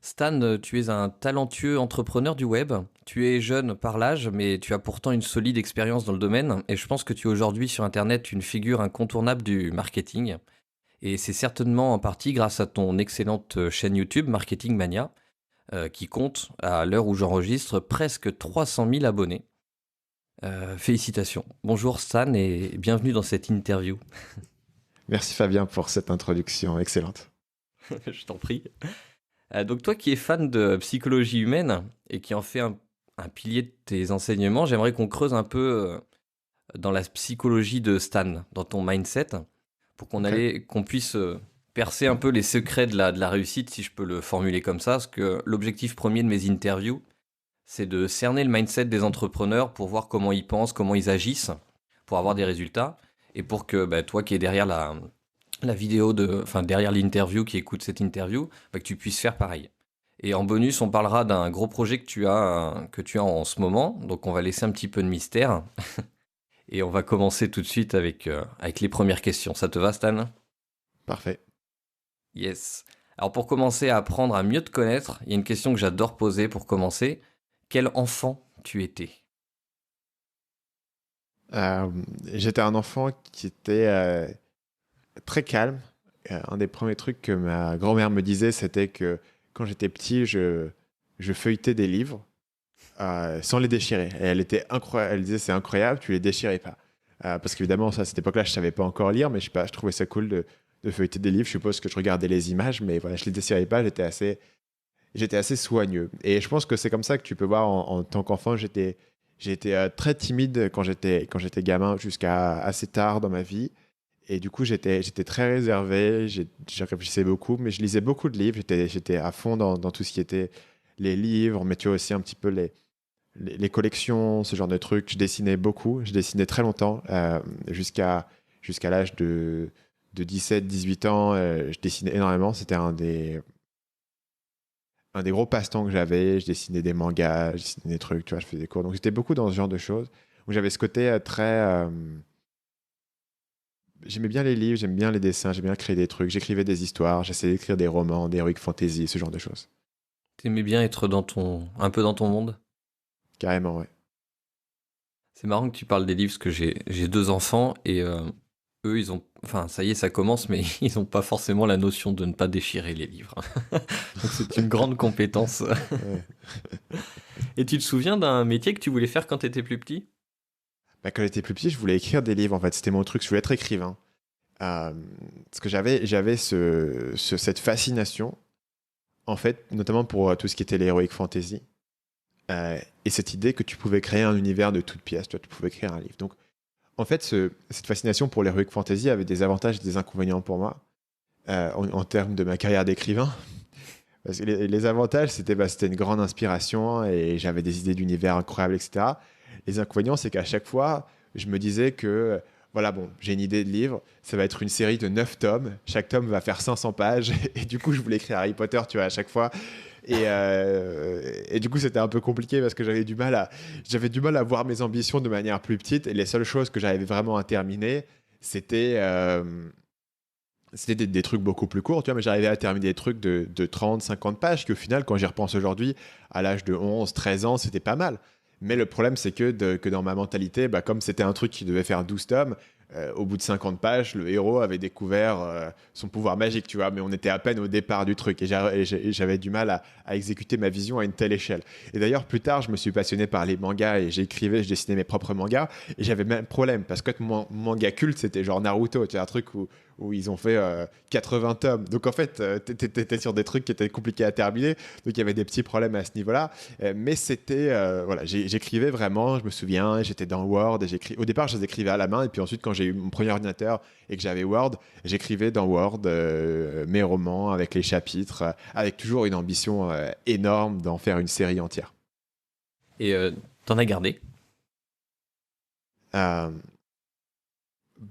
Stan, tu es un talentueux entrepreneur du web. Tu es jeune par l'âge, mais tu as pourtant une solide expérience dans le domaine. Et je pense que tu es aujourd'hui sur Internet une figure incontournable du marketing. Et c'est certainement en partie grâce à ton excellente chaîne YouTube, Marketing Mania, qui compte, à l'heure où j'enregistre, presque 300 000 abonnés. Félicitations. Bonjour Stan et bienvenue dans cette interview. Merci Fabien pour cette introduction excellente. Je t'en prie. Donc toi qui es fan de psychologie humaine et qui en fait un pilier de tes enseignements, j'aimerais qu'on creuse un peu dans la psychologie de Stan, dans ton mindset, pour Ok. qu'on puisse percer un peu les secrets de la réussite, si je peux le formuler comme ça, parce que l'objectif premier de mes interviews, c'est de cerner le mindset des entrepreneurs pour voir comment ils pensent, comment ils agissent, pour avoir des Mhm. résultats, et pour que toi qui es derrière la vidéo enfin derrière l'interview, qui écoute cette interview, que tu puisses faire pareil. Et en bonus, on parlera d'un gros projet que tu as en ce moment. Donc, on va laisser un petit peu de mystère. Et on va commencer tout de suite avec les premières questions. Ça te va, Stan? Parfait. Yes. Alors, pour commencer à apprendre à mieux te connaître, il y a une question que j'adore poser pour commencer. Quel enfant tu étais? Euh, J'étais un enfant qui était très calme. Un des premiers trucs que ma grand-mère me disait, c'était que quand j'étais petit, je feuilletais des livres sans les déchirer. Et elle était incroyable. Elle disait c'est incroyable, tu les déchirais pas. Parce qu'évidemment, ça, à cette époque-là, je savais pas encore lire, mais je sais pas, je trouvais ça cool de feuilleter des livres. Je suppose que je regardais les images, mais voilà, je les déchirais pas. J'étais assez soigneux. Et je pense que c'est comme ça que tu peux voir en tant qu'enfant, j'ai été très timide quand j'étais gamin jusqu'à assez tard dans ma vie. Et du coup, j'étais très réservé, je réfléchissais beaucoup, mais je lisais beaucoup de livres. J'étais à fond dans tout ce qui était les livres, mais tu vois aussi un petit peu les collections, ce genre de trucs. Je dessinais beaucoup, je dessinais très longtemps, jusqu'à l'âge de 17, 18 ans. Je dessinais énormément. C'était un des gros passe-temps que j'avais. Je dessinais des mangas, je dessinais des trucs, tu vois, je faisais des cours. Donc j'étais beaucoup dans ce genre de choses. Où j'avais ce côté très. J'aimais bien les livres, j'aimais bien les dessins, j'aimais bien créer des trucs. J'écrivais des histoires, j'essayais d'écrire des romans, des heroic fantasy, ce genre de choses. T'aimais bien être un peu dans ton monde? Carrément, ouais. C'est marrant que tu parles des livres parce que j'ai deux enfants et eux, enfin, ça y est, ça commence, mais ils n'ont pas forcément la notion de ne pas déchirer les livres. Donc c'est une grande compétence. Ouais. Et tu te souviens d'un métier que tu voulais faire quand tu étais plus petit? Bah, quand j'étais plus petit, je voulais écrire des livres, en fait. C'était mon truc, je voulais être écrivain. Euh, Parce que j'avais cette fascination, en fait, notamment pour tout ce qui était l'heroic fantasy. Et cette idée que tu pouvais créer un univers de toutes pièces, tu pouvais créer un livre. Donc, en fait, cette fascination pour l'heroic fantasy avait des avantages et des inconvénients pour moi, en termes de ma carrière d'écrivain. Parce que les avantages, c'était une grande inspiration et j'avais des idées d'univers incroyables, etc. Les inconvénients, c'est qu'à chaque fois, je me disais que, voilà, bon, j'ai une idée de livre, ça va être une série de 9 tomes, chaque tome va faire 500 pages, et du coup, je voulais écrire Harry Potter, tu vois, à chaque fois. Et du coup, c'était un peu compliqué parce que j'avais du mal à voir mes ambitions de manière plus petite, et les seules choses que j'avais vraiment à terminer, c'était. C'était des trucs beaucoup plus courts, tu vois, mais j'arrivais à terminer des trucs de 30, 50 pages, qui au final, quand j'y repense aujourd'hui, à l'âge de 11, 13 ans, c'était pas mal. Mais le problème, c'est que dans ma mentalité, bah, comme c'était un truc qui devait faire 12 tomes, au bout de 50 pages, le héros avait découvert son pouvoir magique, tu vois, mais on était à peine au départ du truc, et j'avais du mal à exécuter ma vision à une telle échelle. Et d'ailleurs, plus tard, je me suis passionné par les mangas, et je dessinais mes propres mangas, et j'avais même problème, parce que mon manga culte, c'était genre Naruto, tu vois, un truc où ils ont fait 80 tomes. Donc en fait, t'étais sur des trucs qui étaient compliqués à terminer. Donc il y avait des petits problèmes à ce niveau-là. Mais c'était. Voilà, j'écrivais vraiment, je me souviens, j'étais dans Word. Au départ, je les écrivais à la main. Et puis ensuite, quand j'ai eu mon premier ordinateur et que j'avais Word, j'écrivais dans Word mes romans avec les chapitres, avec toujours une ambition énorme d'en faire une série entière. Et t'en as gardé? Euh,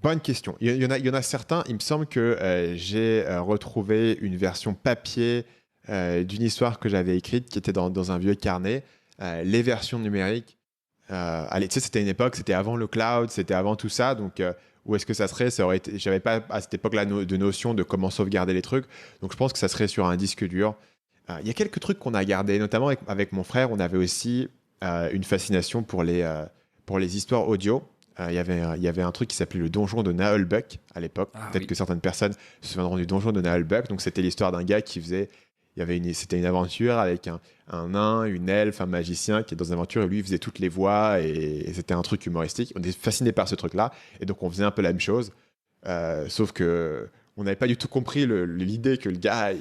Bonne question. Il y en a certains, il me semble que j'ai retrouvé une version papier d'une histoire que j'avais écrite qui était dans un vieux carnet. Les versions numériques, allez, tu sais, c'était une époque, c'était avant le cloud, c'était avant tout ça. Donc, où est-ce que ça serait? Ça aurait été, j'avais pas à cette époque-là de notion de comment sauvegarder les trucs. Donc, je pense que ça serait sur un disque dur. Il y a quelques trucs qu'on a gardés, notamment avec mon frère. On avait aussi une fascination pour les histoires audio. Il y avait un truc qui s'appelait le donjon de Naheulbeuk à l'époque. Ah Peut-être oui. que certaines personnes se souviendront du donjon de Naheulbeuk. Donc c'était l'histoire d'un gars qui faisait. C'était une aventure avec un nain, une elfe, un magicien qui est dans une aventure et lui il faisait toutes les voix et c'était un truc humoristique. On était fasciné par ce truc-là et donc on faisait un peu la même chose. Sauf que on n'avait pas du tout compris l'idée que le gars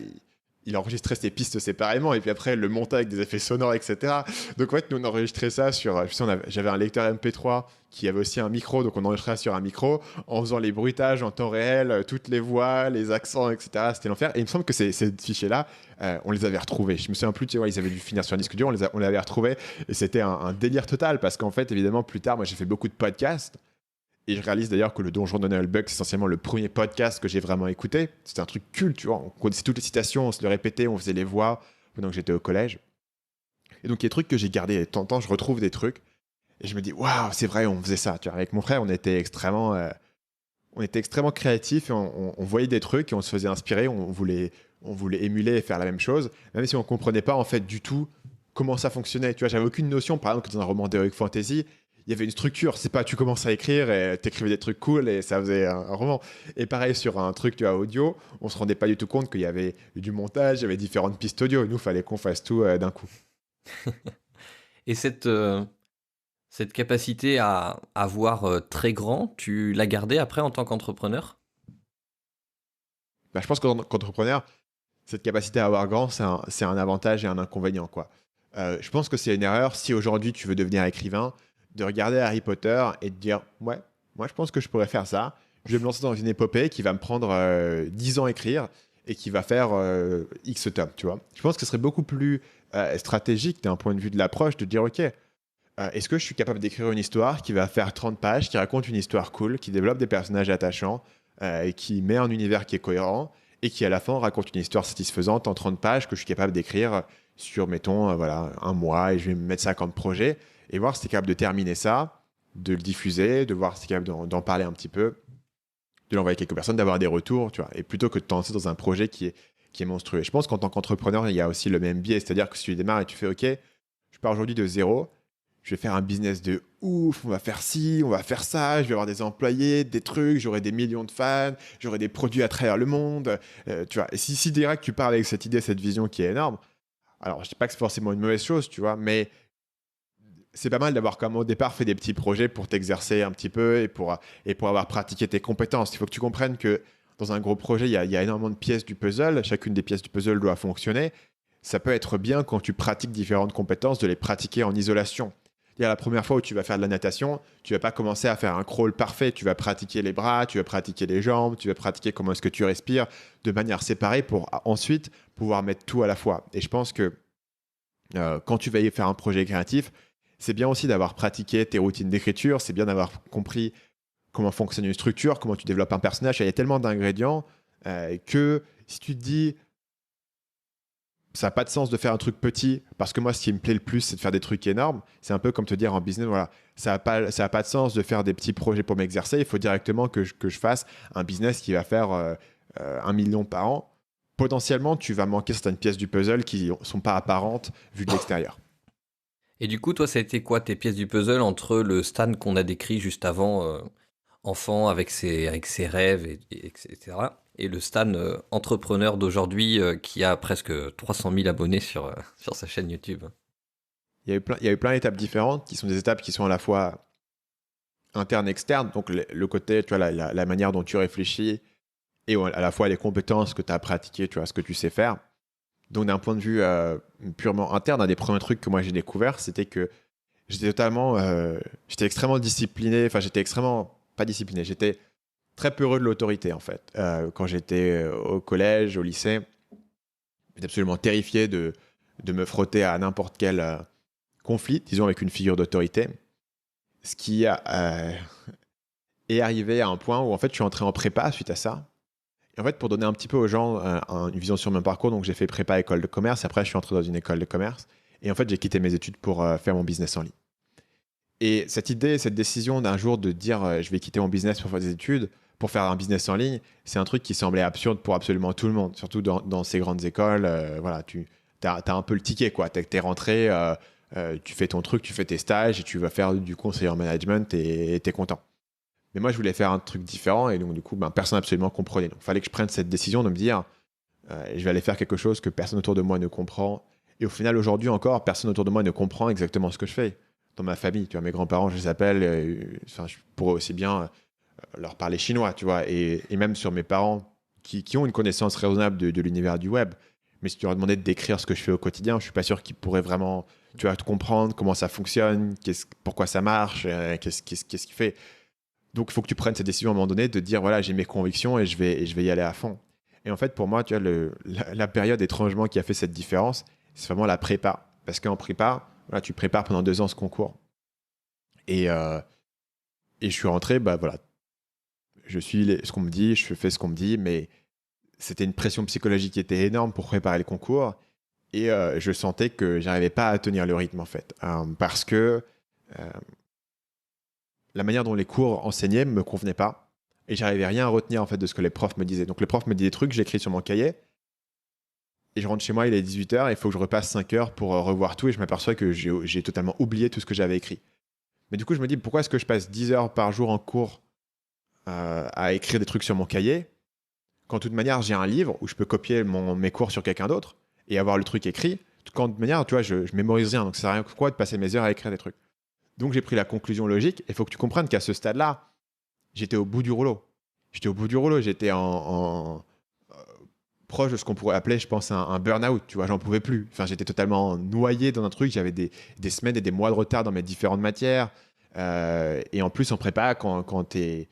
il enregistrait ses pistes séparément et puis après le montait avec des effets sonores, etc. Donc en fait, nous on enregistrait ça sur. Je sais, j'avais un lecteur MP3 qui avait aussi un micro, donc on enregistrait sur un micro en faisant les bruitages en temps réel, toutes les voix, les accents, etc. C'était l'enfer. Et il me semble que ces fichiers-là, on les avait retrouvés. Je me souviens plus, tu vois, ils avaient dû finir sur un disque dur, on les avait retrouvés et c'était un délire total parce qu'en fait, évidemment, plus tard, moi j'ai fait beaucoup de podcasts. Et je réalise d'ailleurs que le Donjon de Nullbuck, c'est essentiellement le premier podcast que j'ai vraiment écouté. C'était un truc culte, tu vois. On connaissait toutes les citations, on se le répétait, on faisait les voix pendant que j'étais au collège. Et donc, il y a des trucs que j'ai gardés. Et de temps en temps, je retrouve des trucs. Et je me dis, waouh, c'est vrai, on faisait ça. Tu vois, avec mon frère, on était extrêmement créatifs et on voyait des trucs et on se faisait inspirer. On voulait émuler et faire la même chose, même si on ne comprenait pas en fait du tout comment ça fonctionnait. Tu vois, j'avais aucune notion, par exemple, que dans un roman d'heroic fantasy, il y avait une structure. C'est pas tu commences à écrire et t'écrivais des trucs cool et ça faisait un roman. Et pareil sur un truc tu vois, audio, on se rendait pas du tout compte qu'il y avait du montage, il y avait différentes pistes audio. Nous, fallait qu'on fasse tout d'un coup. Et cette capacité à voir très grand, tu l'as gardée après en tant qu'entrepreneur? Bah, je pense qu'entrepreneur, cette capacité à avoir grand, c'est un avantage et un inconvénient, quoi. Je pense que c'est une erreur si aujourd'hui tu veux devenir écrivain, de regarder Harry Potter et de dire ouais, moi je pense que je pourrais faire ça. Je vais me lancer dans une épopée qui va me prendre 10 ans à écrire et qui va faire X tomes, tu vois. Je pense que ce serait beaucoup plus stratégique d'un point de vue de l'approche de dire ok, est-ce que je suis capable d'écrire une histoire qui va faire 30 pages, qui raconte une histoire cool, qui développe des personnages attachants, et qui met un univers qui est cohérent et qui à la fin raconte une histoire satisfaisante en 30 pages que je suis capable d'écrire sur, mettons, voilà, un mois et je vais me mettre ça comme projet et voir si tu es capable de terminer ça, de le diffuser, de voir si tu es capable d'en parler un petit peu, de l'envoyer à quelques personnes, d'avoir des retours, tu vois, et plutôt que de te lancer dans un projet qui est monstrueux. Je pense qu'en tant qu'entrepreneur, il y a aussi le même biais, c'est-à-dire que si tu démarres et tu fais OK, je pars aujourd'hui de zéro, je vais faire un business de ouf, on va faire ci, on va faire ça, je vais avoir des employés, des trucs, j'aurai des millions de fans, j'aurai des produits à travers le monde, tu vois. Et si direct tu parles avec cette idée, cette vision qui est énorme, alors je dis pas que c'est forcément une mauvaise chose, tu vois, mais c'est pas mal d'avoir comme au départ fait des petits projets pour t'exercer un petit peu et pour avoir pratiqué tes compétences. Il faut que tu comprennes que dans un gros projet, il y a énormément de pièces du puzzle, chacune des pièces du puzzle doit fonctionner. Ça peut être bien quand tu pratiques différentes compétences de les pratiquer en isolation. La première fois où tu vas faire de la natation, tu vas pas commencer à faire un crawl parfait. Tu vas pratiquer les bras, tu vas pratiquer les jambes, tu vas pratiquer comment est-ce que tu respires de manière séparée pour ensuite pouvoir mettre tout à la fois. Et je pense que quand tu vas y faire un projet créatif, c'est bien aussi d'avoir pratiqué tes routines d'écriture, c'est bien d'avoir compris comment fonctionne une structure, comment tu développes un personnage. Il y a tellement d'ingrédients que si tu te dis ça n'a pas de sens de faire un truc petit, parce que moi, ce qui me plaît le plus, c'est de faire des trucs énormes. C'est un peu comme te dire en business, voilà, ça n'a pas de sens de faire des petits projets pour m'exercer. Il faut directement que je fasse un business qui va faire 1 million par an. Potentiellement, tu vas manquer certaines pièces du puzzle qui ne sont pas apparentes vues de l'extérieur. Et du coup, toi, ça a été quoi tes pièces du puzzle entre le Stan qu'on a décrit juste avant, enfant avec ses rêves, etc., et le Stan entrepreneur d'aujourd'hui qui a presque 300 000 abonnés sur sa chaîne YouTube? Il y a eu plein d'étapes différentes qui sont des étapes qui sont à la fois internes et externes. Donc, le côté, tu vois, la manière dont tu réfléchis et à la fois les compétences que tu as pratiquées, tu vois, ce que tu sais faire. Donc, d'un point de vue purement interne, un des premiers trucs que moi j'ai découvert, c'était que j'étais extrêmement discipliné. Enfin, j'étais extrêmement pas discipliné. J'étais très peureux de l'autorité en fait. Quand j'étais au collège, au lycée, j'étais absolument terrifié de me frotter à n'importe quel conflit, disons avec une figure d'autorité. Ce qui est arrivé à un point où en fait je suis entré en prépa suite à ça. Et en fait, pour donner un petit peu aux gens une vision sur mon parcours, donc j'ai fait prépa école de commerce, après je suis entré dans une école de commerce, et en fait j'ai quitté mes études pour faire mon business en ligne. Et cette idée, cette décision d'un jour de dire je vais quitter mon business pour faire des études, pour faire un business en ligne, c'est un truc qui semblait absurde pour absolument tout le monde, surtout dans ces grandes écoles. Voilà, tu t'as un peu le ticket, quoi. T'es rentré, tu fais ton truc, tu fais tes stages et tu vas faire du conseiller en management et t'es content. Mais moi, je voulais faire un truc différent et donc, du coup, personne absolument comprenait. Donc, il fallait que je prenne cette décision de me dire, je vais aller faire quelque chose que personne autour de moi ne comprend. Et au final, aujourd'hui encore, personne autour de moi ne comprend exactement ce que je fais. Dans ma famille, tu vois, mes grands-parents, je les appelle, je pourrais aussi bien leur parler chinois, tu vois. Et même sur mes parents qui ont une connaissance raisonnable de l'univers du web. Mais si tu leur demandais de décrire ce que je fais au quotidien, je suis pas sûr qu'ils pourraient vraiment, tu vois, comprendre comment ça fonctionne, pourquoi ça marche, qu'est-ce qui fait. Donc, il faut que tu prennes cette décision à un moment donné de dire, voilà, j'ai mes convictions et je vais y aller à fond. Et en fait, pour moi, tu vois, la période étrangement qui a fait cette différence, c'est vraiment la prépa. Parce qu'en prépa, voilà, tu prépares pendant 2 ans ce concours. Et je suis rentré, voilà, je suis ce qu'on me dit, je fais ce qu'on me dit, mais c'était une pression psychologique qui était énorme pour préparer le concours. Et je sentais que j'arrivais pas à tenir le rythme, en fait. Parce que la manière dont les cours enseignaient me convenait pas. Et j'arrivais rien à retenir, en fait, de ce que les profs me disaient. Donc, le prof me dit des trucs, j'écris sur mon cahier. Et je rentre chez moi, il est 18h, et il faut que je repasse 5 heures pour revoir tout. Et je m'aperçois que j'ai totalement oublié tout ce que j'avais écrit. Mais du coup, je me dis, pourquoi est-ce que je passe 10 heures par jour en cours à écrire des trucs sur mon cahier, quand de toute manière, j'ai un livre où je peux copier mes cours sur quelqu'un d'autre et avoir le truc écrit. Quand de toute manière, tu vois, je mémorise rien, donc ça sert à rien quoi de passer mes heures à écrire des trucs. Donc j'ai pris la conclusion logique. Il faut que tu comprennes qu'à ce stade-là, j'étais au bout du rouleau. J'étais en proche de ce qu'on pourrait appeler, je pense, un burn-out. Tu vois, j'en pouvais plus. Enfin, j'étais totalement noyé dans un truc. J'avais des semaines et des mois de retard dans mes différentes matières. Et en plus, en prépa, quand t'es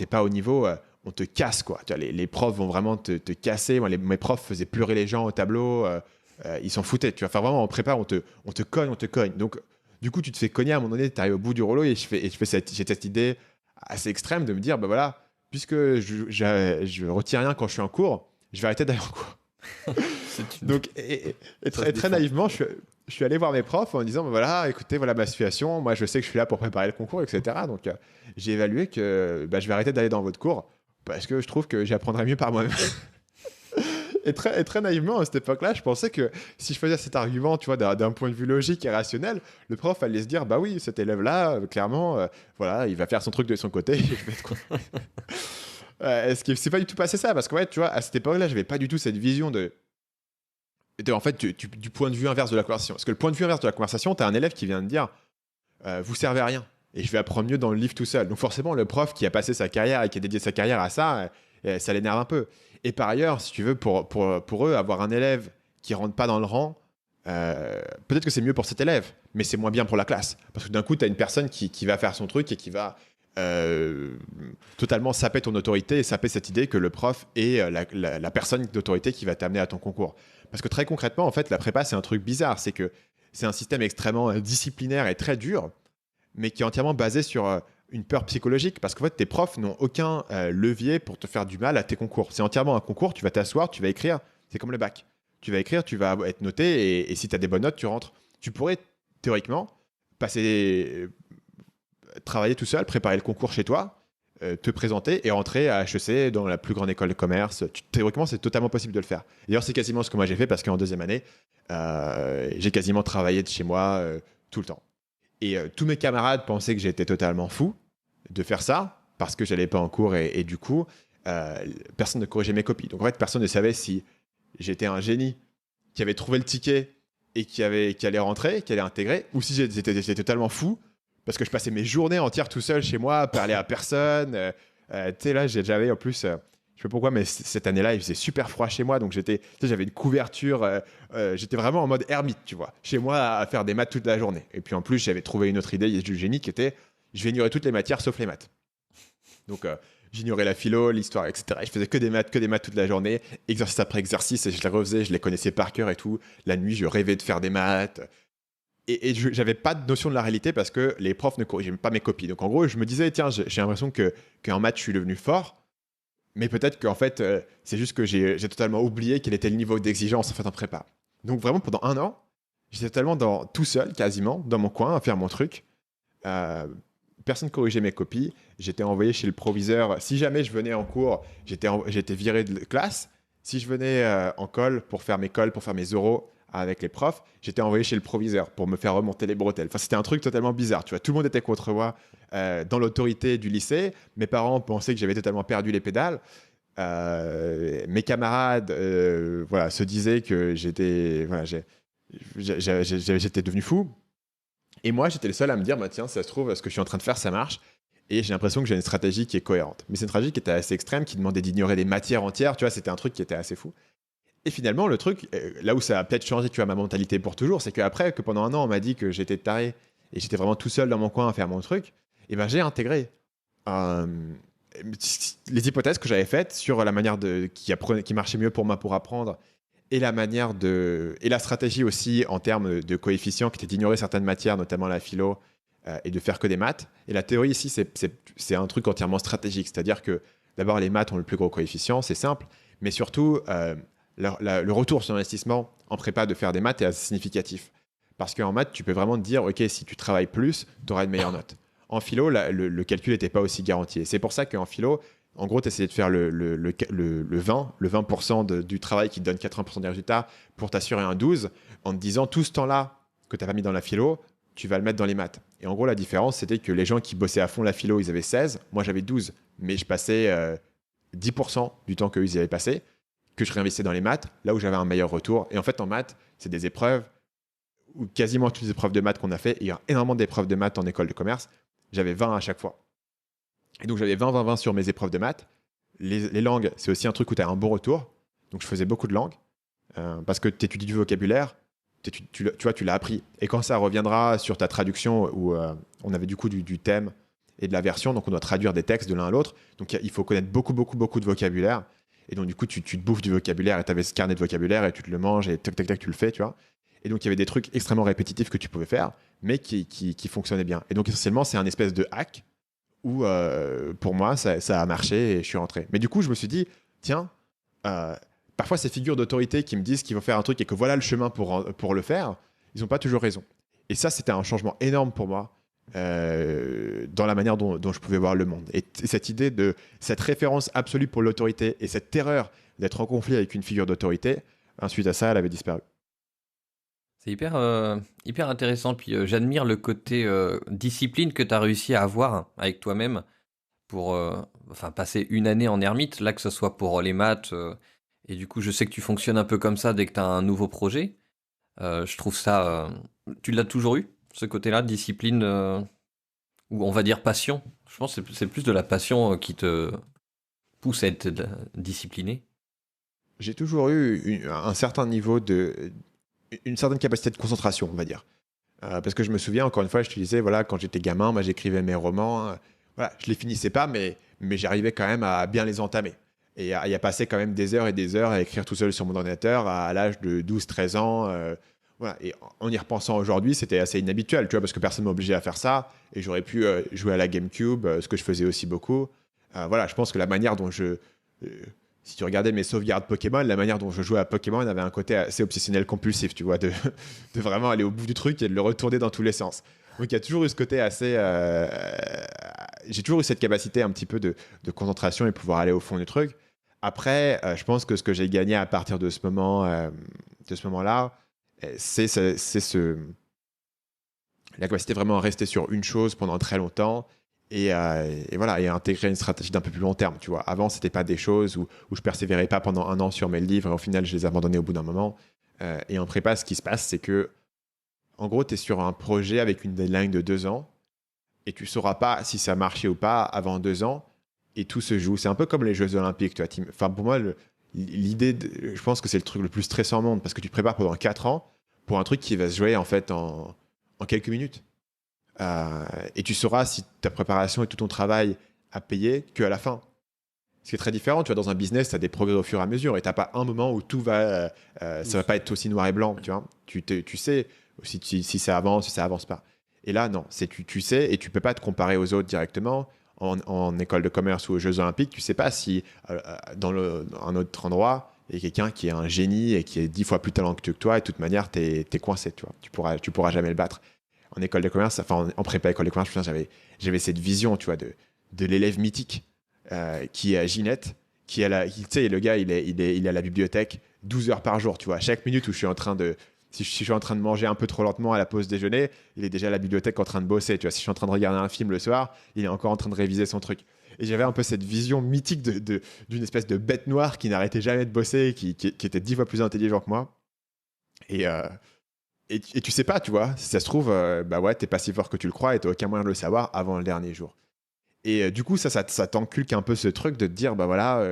pas au niveau, on te casse, quoi. Tu vois, les profs vont vraiment te casser. Moi, mes profs faisaient pleurer les gens au tableau. Ils s'en foutaient. Tu vois, enfin, vraiment, en prépa, on te cogne. Donc, du coup, tu te fais cogner à un moment donné, tu arrives au bout du rouleau et j'ai cette idée assez extrême de me dire, voilà, puisque je retiens rien quand je suis en cours, je vais arrêter d'aller en cours. Donc, très naïvement, je suis allé voir mes profs en disant, voilà, écoutez, voilà ma situation. Moi, je sais que je suis là pour préparer le concours, etc. Donc, j'ai évalué que je vais arrêter d'aller dans votre cours parce que je trouve que j'apprendrai mieux par moi-même. Et très naïvement, à cette époque-là, je pensais que si je faisais cet argument, tu vois, d'un point de vue logique et rationnel, le prof allait se dire, bah oui, cet élève-là, clairement, voilà, il va faire son truc de son côté. Je vais être content. Est-ce que c'est pas du tout passé ça? Parce que, ouais, tu vois, à cette époque-là, j'avais pas du tout cette vision en fait, du point de vue inverse de la conversation. Parce que le point de vue inverse de la conversation, t'as un élève qui vient de dire, vous servez à rien. Et je vais apprendre mieux dans le livre tout seul. Donc forcément, le prof qui a passé sa carrière et qui a dédié sa carrière à ça, ça l'énerve un peu. Et par ailleurs, si tu veux, pour eux, avoir un élève qui rentre pas dans le rang, peut-être que c'est mieux pour cet élève, mais c'est moins bien pour la classe. Parce que d'un coup, tu as une personne qui va faire son truc et qui va totalement saper ton autorité et saper cette idée que le prof est la personne d'autorité qui va t'amener à ton concours. Parce que très concrètement, en fait, la prépa, c'est un truc bizarre. C'est que c'est un système extrêmement disciplinaire et très dur, mais qui est entièrement basé sur une peur psychologique. Parce qu'en fait, tes profs n'ont aucun levier pour te faire du mal à tes concours. C'est entièrement un concours, tu vas t'asseoir, tu vas écrire. C'est comme le bac. Tu vas écrire, tu vas être noté, et si tu as des bonnes notes, tu rentres. Tu pourrais, théoriquement, travailler tout seul, préparer le concours chez toi, te présenter et rentrer à HEC dans la plus grande école de commerce. Théoriquement, c'est totalement possible de le faire. D'ailleurs, c'est quasiment ce que moi j'ai fait parce qu'en deuxième année, j'ai quasiment travaillé de chez moi tout le temps. Et tous mes camarades pensaient que j'étais totalement fou de faire ça parce que j'allais pas en cours et du coup, personne ne corrigeait mes copies. Donc en fait, personne ne savait si j'étais un génie qui avait trouvé le ticket et qui allait rentrer, qui allait intégrer, ou si j'étais totalement fou parce que je passais mes journées entières tout seul chez moi, à parler à personne. Tu sais, là, j'avais en plus, je sais pas pourquoi, mais cette année-là, il faisait super froid chez moi, donc j'avais une couverture, j'étais vraiment en mode ermite, tu vois, chez moi à faire des maths toute la journée. Et puis en plus, j'avais trouvé une autre idée du génie qui était, je vais ignorer toutes les matières sauf les maths. Donc j'ignorais la philo, l'histoire, etc. Et je faisais que des maths toute la journée, exercice après exercice, et je les refaisais, je les connaissais par cœur et tout. La nuit, je rêvais de faire des maths. Et j'avais pas de notion de la réalité parce que les profs ne corrigeaient pas mes copies. Donc en gros, je me disais, tiens, j'ai l'impression qu'en maths, je suis devenu fort. Mais peut-être qu'en fait, c'est juste que j'ai totalement oublié quel était le niveau d'exigence en fait en prépa. Donc vraiment, pendant 1 an, j'étais totalement tout seul, quasiment, dans mon coin, à faire mon truc. Personne ne corrigeait mes copies. J'étais envoyé chez le proviseur. Si jamais je venais en cours, j'étais viré de classe. Si je venais en colle pour faire mes oraux, avec les profs, j'étais envoyé chez le proviseur pour me faire remonter les bretelles. Enfin, c'était un truc totalement bizarre, tu vois. Tout le monde était contre moi dans l'autorité du lycée. Mes parents pensaient que j'avais totalement perdu les pédales. Mes camarades voilà, se disaient que j'étais devenu fou. Et moi, j'étais le seul à me dire, bah, tiens, ça se trouve, ce que je suis en train de faire, ça marche. Et j'ai l'impression que j'ai une stratégie qui est cohérente. Mais c'est une stratégie qui était assez extrême, qui demandait d'ignorer des matières entières. Tu vois, c'était un truc qui était assez fou. Et finalement, le truc, là où ça a peut-être changé, tu vois, ma mentalité pour toujours, c'est qu'après, que pendant un an, on m'a dit que j'étais taré et j'étais vraiment tout seul dans mon coin à faire mon truc, et ben j'ai intégré euh, les hypothèses que j'avais faites sur la manière qui marchait mieux pour moi pour apprendre et la stratégie aussi en termes de coefficients qui était d'ignorer certaines matières, notamment la philo, et de faire que des maths. Et la théorie ici, c'est un truc entièrement stratégique, c'est-à-dire que d'abord les maths ont le plus gros coefficient, c'est simple, mais surtout le retour sur investissement en prépa de faire des maths est assez significatif. Parce qu'en maths, tu peux vraiment te dire, ok, si tu travailles plus, tu auras une meilleure note. En philo, le calcul n'était pas aussi garanti. Et c'est pour ça qu'en philo, en gros, tu essayais de faire le 20% du travail qui te donne 80% des résultats pour t'assurer un 12, en te disant tout ce temps-là que tu n'as pas mis dans la philo, tu vas le mettre dans les maths. Et en gros, la différence, c'était que les gens qui bossaient à fond la philo, ils avaient 16, moi j'avais 12, mais je passais 10% du temps qu'eux, ils y avaient passé, que je réinvestissais dans les maths, là où j'avais un meilleur retour. Et en fait, en maths, c'est des épreuves, ou quasiment toutes les épreuves de maths qu'on a fait, il y a énormément d'épreuves de maths en école de commerce, j'avais 20 à chaque fois. Et donc j'avais 20-20-20 sur mes épreuves de maths. Les langues, c'est aussi un truc où tu as un bon retour. Donc je faisais beaucoup de langues, parce que tu étudies du vocabulaire, tu vois, tu l'as appris. Et quand ça reviendra sur ta traduction, où on avait du coup du thème et de la version, donc on doit traduire des textes de l'un à l'autre, donc il faut connaître beaucoup, beaucoup, beaucoup de vocabulaire. Et donc du coup, tu te bouffes du vocabulaire, et tu avais ce carnet de vocabulaire, et tu te le manges, et tac, tac, tac, tu le fais, tu vois. Et donc il y avait des trucs extrêmement répétitifs que tu pouvais faire, mais qui fonctionnaient bien. Et donc essentiellement, c'est un espèce de hack où pour moi, ça a marché et je suis rentré. Mais du coup, je me suis dit, tiens, parfois ces figures d'autorité qui me disent qu'il faut faire un truc et que voilà le chemin pour le faire, ils n'ont pas toujours raison. Et ça, c'était un changement énorme pour moi dans la manière dont je pouvais voir le monde. Et cette idée de cette référence absolue pour l'autorité et cette terreur d'être en conflit avec une figure d'autorité, ensuite à ça, elle avait disparu. C'est hyper intéressant. Puis j'admire le côté discipline que tu as réussi à avoir avec toi-même pour passer une année en ermite, là que ce soit pour les maths. Et du coup, je sais que tu fonctionnes un peu comme ça dès que tu as un nouveau projet. Je trouve ça... tu l'as toujours eu, ce côté-là, discipline, ou on va dire passion. Je pense que c'est plus de la passion qui te pousse à être discipliné. J'ai toujours eu un certain niveau une certaine capacité de concentration, on va dire. Parce que je me souviens, encore une fois, je te disais, voilà, quand j'étais gamin, moi, j'écrivais mes romans. Voilà, je les finissais pas, mais j'arrivais quand même à bien les entamer. Et à y a passé quand même des heures et des heures à écrire tout seul sur mon ordinateur à l'âge de 12-13 ans. Voilà. Et en y repensant aujourd'hui, c'était assez inhabituel, tu vois, parce que personne m'a obligé à faire ça. Et j'aurais pu jouer à la GameCube, ce que je faisais aussi beaucoup. Voilà, je pense que la manière dont si tu regardais mes sauvegardes Pokémon, la manière dont je jouais à Pokémon avait un côté assez obsessionnel compulsif, tu vois, de vraiment aller au bout du truc et de le retourner dans tous les sens. Donc il y a toujours eu ce côté assez... j'ai toujours eu cette capacité un petit peu de concentration et pouvoir aller au fond du truc. Après, je pense que ce que j'ai gagné à partir de ce moment-là, la capacité vraiment à rester sur une chose pendant très longtemps et voilà, et à intégrer une stratégie d'un peu plus long terme. Tu vois. Avant, c'était pas des choses où je persévérais pas pendant un an sur mes livres et au final, je les abandonnais au bout d'un moment. Et en prépa, ce qui se passe, c'est que en gros, tu es sur un projet avec une deadline de 2 ans et tu sauras pas si ça marchait ou pas avant 2 ans et tout se joue. C'est un peu comme les Jeux Olympiques. Tu vois, enfin, pour moi, l'idée, je pense que c'est le truc le plus stressant au monde parce que tu te prépares pendant 4 ans pour un truc qui va se jouer en fait en quelques minutes. Et tu sauras si ta préparation et tout ton travail a payé qu'à la fin. Ce qui est très différent, tu vois, dans un business, tu as des progrès au fur et à mesure et tu n'as pas un moment où tout va, ça va pas être aussi noir et blanc, tu vois. Tu sais si ça avance, si ça avance pas. Et là, non, tu sais et tu peux pas te comparer aux autres directement. En école de commerce ou aux Jeux Olympiques, tu sais pas si dans un autre endroit, il y a quelqu'un qui est un génie et qui est 10 fois plus talentueux que toi et de toute manière, tu es coincé, tu vois. Tu pourras jamais le battre. En école de commerce, enfin en prépa école de commerce, j'avais cette vision, tu vois, de l'élève mythique qui est à Ginette, tu sais, le gars, il est à la bibliothèque 12 heures par jour, tu vois. À chaque minute où je suis en train Si je suis en train de manger un peu trop lentement à la pause déjeuner, il est déjà à la bibliothèque en train de bosser. Tu vois, si je suis en train de regarder un film le soir, il est encore en train de réviser son truc. Et j'avais un peu cette vision mythique d'une espèce de bête noire qui n'arrêtait jamais de bosser, qui était 10 fois plus intelligent que moi. Et, euh, et tu sais pas, tu vois, si ça se trouve, bah ouais, t'es pas si fort que tu le crois et t'as aucun moyen de le savoir avant le dernier jour. Et du coup, ça t'enculque un peu ce truc de te dire, bah voilà,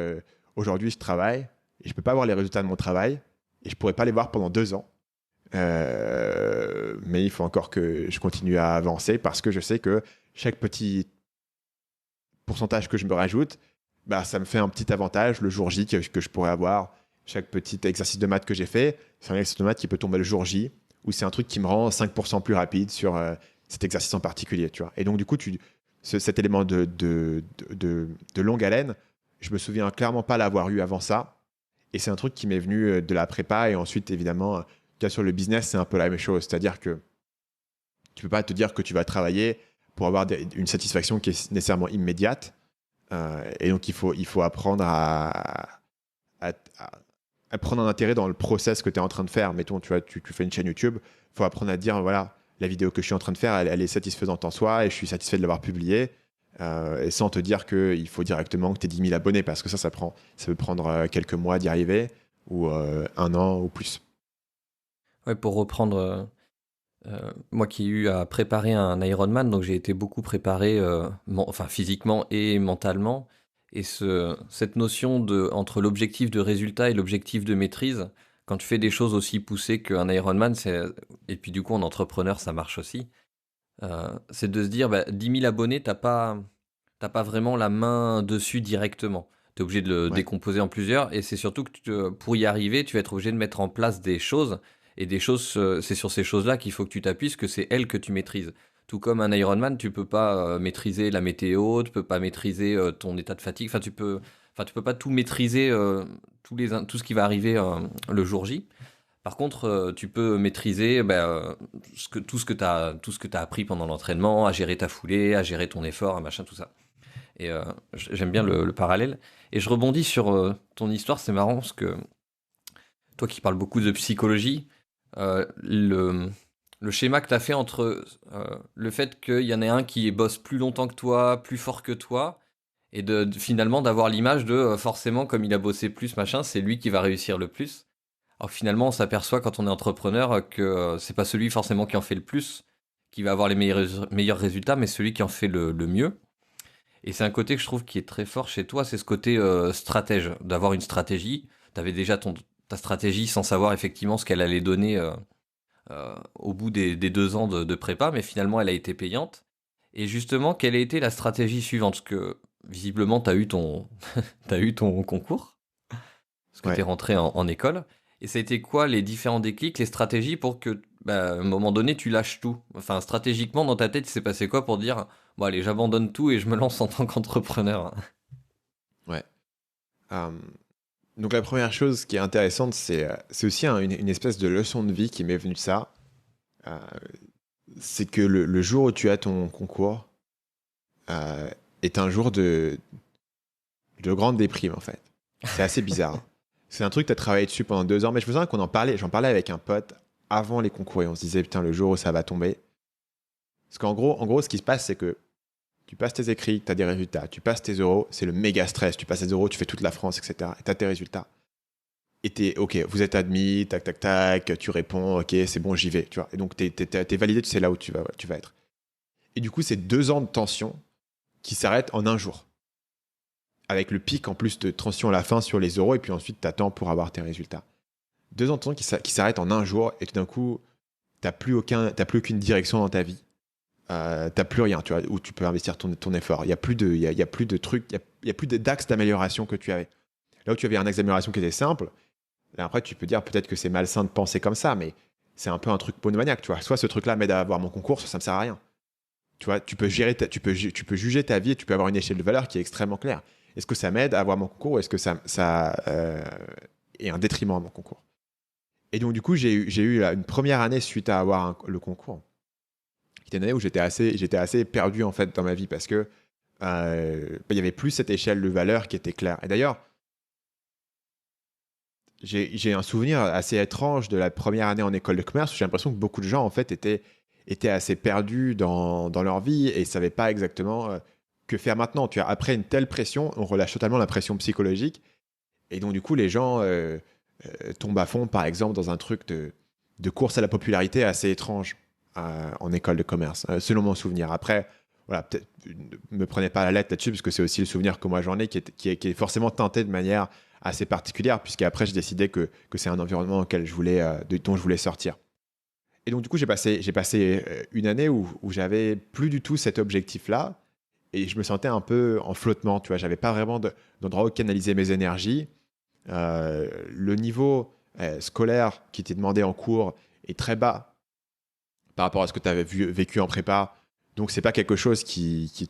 aujourd'hui je travaille et je peux pas voir les résultats de mon travail et je pourrais pas les voir pendant 2 ans. Mais il faut encore que je continue à avancer parce que je sais que chaque petit pourcentage que je me rajoute, bah, ça me fait un petit avantage le jour J que je pourrais avoir. Chaque petit exercice de maths que j'ai fait, c'est un exercice de maths qui peut tomber le jour J ou c'est un truc qui me rend 5% plus rapide sur cet exercice en particulier. Tu vois. Et donc, du coup, cet élément de longue haleine, je me souviens clairement pas l'avoir eu avant ça. Et c'est un truc qui m'est venu de la prépa. Et ensuite, évidemment, sur le business, c'est un peu la même chose. C'est-à-dire que tu peux pas te dire que tu vas travailler pour avoir une satisfaction qui est nécessairement immédiate. Et donc, il faut apprendre à- à prendre un intérêt dans le process que tu es en train de faire. Mettons, tu vois, tu fais une chaîne YouTube, il faut apprendre à te dire, voilà, la vidéo que je suis en train de faire, elle est satisfaisante en soi et je suis satisfait de l'avoir publiée. Et sans te dire qu'il faut directement que tu aies 10 000 abonnés, parce que ça peut prendre quelques mois d'y arriver, ou 1 an ou plus. Ouais, pour reprendre, moi qui ai eu à préparer un Ironman, donc j'ai été beaucoup préparé, enfin physiquement et mentalement. Et cette notion entre l'objectif de résultat et l'objectif de maîtrise, quand tu fais des choses aussi poussées qu'un Ironman, et puis du coup en entrepreneur ça marche aussi, c'est de se dire, bah, 10 000 abonnés, t'as pas vraiment la main dessus directement. Tu es obligé de le Ouais, décomposer en plusieurs, et c'est surtout que pour y arriver, tu vas être obligé de mettre en place des choses, et des choses, c'est sur ces choses-là qu'il faut que tu t'appuies, parce que c'est elles que tu maîtrises. Tout comme un Ironman, tu peux pas maîtriser la météo, tu peux pas maîtriser ton état de fatigue, enfin, tu peux pas tout maîtriser, tout ce qui va arriver le jour J. Par contre, tu peux maîtriser tout ce que tu as appris pendant l'entraînement, à gérer ta foulée, à gérer ton effort, à machin, tout ça. Et j'aime bien le parallèle. Et je rebondis sur ton histoire, c'est marrant parce que toi qui parles beaucoup de psychologie, le schéma que tu as fait entre le fait qu'il y en ait un qui bosse plus longtemps que toi, plus fort que toi, et finalement d'avoir l'image de forcément, comme il a bossé plus, machin, c'est lui qui va réussir le plus. Alors finalement, on s'aperçoit quand on est entrepreneur que c'est pas celui forcément qui en fait le plus qui va avoir les meilleurs résultats, mais celui qui en fait le mieux. Et c'est un côté que je trouve qui est très fort chez toi, c'est ce côté stratège, d'avoir une stratégie. Tu avais déjà ta stratégie sans savoir effectivement ce qu'elle allait donner au bout des 2 ans de prépa, mais finalement elle a été payante. Et justement, quelle a été la stratégie suivante? Parce que visiblement, tu as eu t'as eu ton concours, parce que tu ouais. es rentré en école. Et ça a été quoi les différents déclics, les stratégies pour que, bah, à un moment donné, tu lâches tout? Enfin, stratégiquement, dans ta tête, il s'est passé quoi pour dire, bon, allez, j'abandonne tout et je me lance en tant qu'entrepreneur? Ouais. Euh, donc la première chose qui est intéressante, c'est aussi une espèce de leçon de vie qui m'est venue de ça. Euh, c'est que le jour où tu as ton concours euh, est un jour de grande déprime en fait. C'est assez bizarre, hein. C'est un truc, tu as travaillé dessus pendant 2 ans, mais je me souviens j'en parlais avec un pote avant les concours et on se disait putain le jour où ça va tomber. Parce qu'en gros, ce qui se passe, c'est que tu passes tes écrits, tu as des résultats, tu passes tes euros, c'est le méga stress, tu passes tes euros, tu fais toute la France, etc. Et tu as tes résultats. Et t'es, ok, vous êtes admis, tac, tac, tac, tu réponds, ok, c'est bon, j'y vais, tu vois. Et donc, t'es validé, tu sais là où tu vas être. Et du coup, c'est 2 ans de tension qui s'arrêtent en un jour. Avec le pic en plus de tension à la fin sur les euros, et puis ensuite, t'attends pour avoir tes résultats. 2 ans de tension qui s'arrêtent en un jour, et tout d'un coup, t'as plus aucune direction dans ta vie. T'as plus rien, tu vois, où tu peux investir ton effort. Il y a plus de trucs, il y a plus d'axes d'amélioration que tu avais. Là où tu avais un axe d'amélioration qui était simple, là, après, tu peux dire peut-être que c'est malsain de penser comme ça, mais c'est un peu un truc monomaniaque, tu vois. Soit ce truc-là m'aide à avoir mon concours, soit ça me sert à rien. Tu vois, tu peux juger ta vie et tu peux avoir une échelle de valeur qui est extrêmement claire. Est-ce que ça m'aide à avoir mon concours ou est-ce que ça est un détriment à mon concours? Et donc, du coup, j'ai eu une première année suite à avoir le concours, qui était une année où j'étais assez perdu en fait dans ma vie parce que il y avait plus cette échelle de valeur qui était claire. Et d'ailleurs, j'ai un souvenir assez étrange de la première année en école de commerce où j'ai l'impression que beaucoup de gens, en fait, étaient assez perdus dans leur vie et ne savaient pas exactement que faire maintenant. Tu vois, après une telle pression, on relâche totalement la pression psychologique. Et donc, du coup, les gens tombent à fond, par exemple, dans un truc de course à la popularité assez étrange en école de commerce, selon mon souvenir. Après, voilà, peut-être ne me prenez pas la lettre là-dessus, parce que c'est aussi le souvenir que moi j'en ai, qui est forcément teinté de manière assez particulière, puisqu'après, j'ai décidé que c'est un environnement auquel dont je voulais sortir. Et donc, du coup, j'ai passé une année où j'avais plus du tout cet objectif-là, et je me sentais un peu en flottement, tu vois. J'avais pas vraiment d'endroit où canaliser mes énergies. Le niveau scolaire qui était demandé en cours est très bas par rapport à ce que tu avais vécu en prépa. Donc, c'est pas quelque chose qui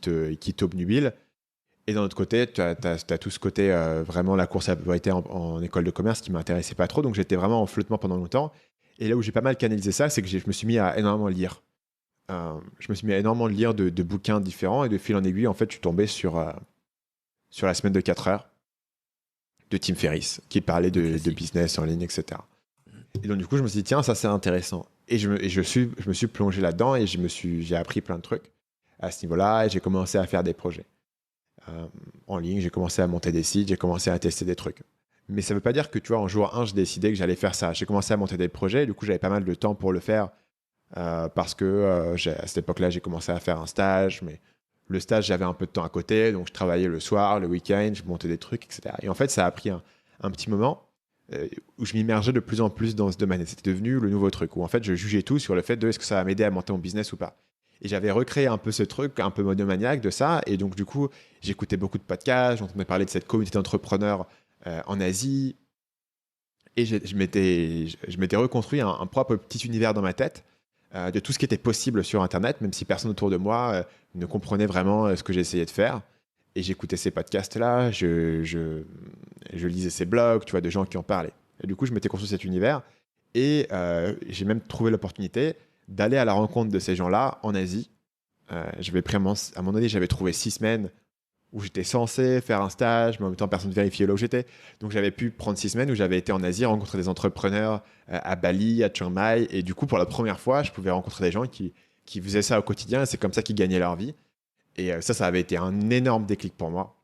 t'obnubile. Et d'un autre côté, tu as tout ce côté, vraiment la course à la popularité en école de commerce qui m'intéressait pas trop. Donc, j'étais vraiment en flottement pendant longtemps. Et là où j'ai pas mal canalisé ça, c'est que je me suis mis à énormément lire. Je me suis mis à énormément lire de bouquins différents. Et de fil en aiguille, en fait, je suis tombé sur la semaine de 4 heures de Tim Ferriss, qui parlait de business en ligne, etc. Et donc, du coup, je me suis dit, tiens, ça, c'est intéressant. Et je me suis plongé là-dedans et j'ai appris plein de trucs à ce niveau-là et j'ai commencé à faire des projets en ligne. J'ai commencé à monter des sites, j'ai commencé à tester des trucs. Mais ça ne veut pas dire que, tu vois, en jour 1, j'ai décidé que j'allais faire ça. J'ai commencé à monter des projets. Du coup, j'avais pas mal de temps pour le faire parce que à cette époque-là, j'ai commencé à faire un stage. Mais le stage, j'avais un peu de temps à côté. Donc, je travaillais le soir, le week-end, je montais des trucs, etc. Et en fait, ça a pris un petit moment où je m'immergeais de plus en plus dans ce domaine. Et c'était devenu le nouveau truc où en fait, je jugeais tout sur le fait de est-ce que ça va m'aider à monter mon business ou pas. Et j'avais recréé un peu ce truc, un peu monomaniaque de ça. Et donc, du coup, j'écoutais beaucoup de podcasts, j'entendais parler de cette communauté d'entrepreneurs en Asie. Et je m'étais reconstruit un propre petit univers dans ma tête de tout ce qui était possible sur Internet, même si personne autour de moi ne comprenait vraiment ce que j'essayais de faire. Et j'écoutais ces podcasts-là, je lisais ces blogs, tu vois, de gens qui en parlaient. Et du coup, je m'étais construit cet univers. Et j'ai même trouvé l'opportunité d'aller à la rencontre de ces gens-là en Asie. J'avais pris à un moment donné, j'avais trouvé 6 semaines où j'étais censé faire un stage, mais en même temps, personne ne vérifiait là où j'étais. Donc, j'avais pu prendre 6 semaines où j'avais été en Asie, rencontrer des entrepreneurs à Bali, à Chiang Mai. Et du coup, pour la première fois, je pouvais rencontrer des gens qui faisaient ça au quotidien. Et c'est comme ça qu'ils gagnaient leur vie. Et ça avait été un énorme déclic pour moi.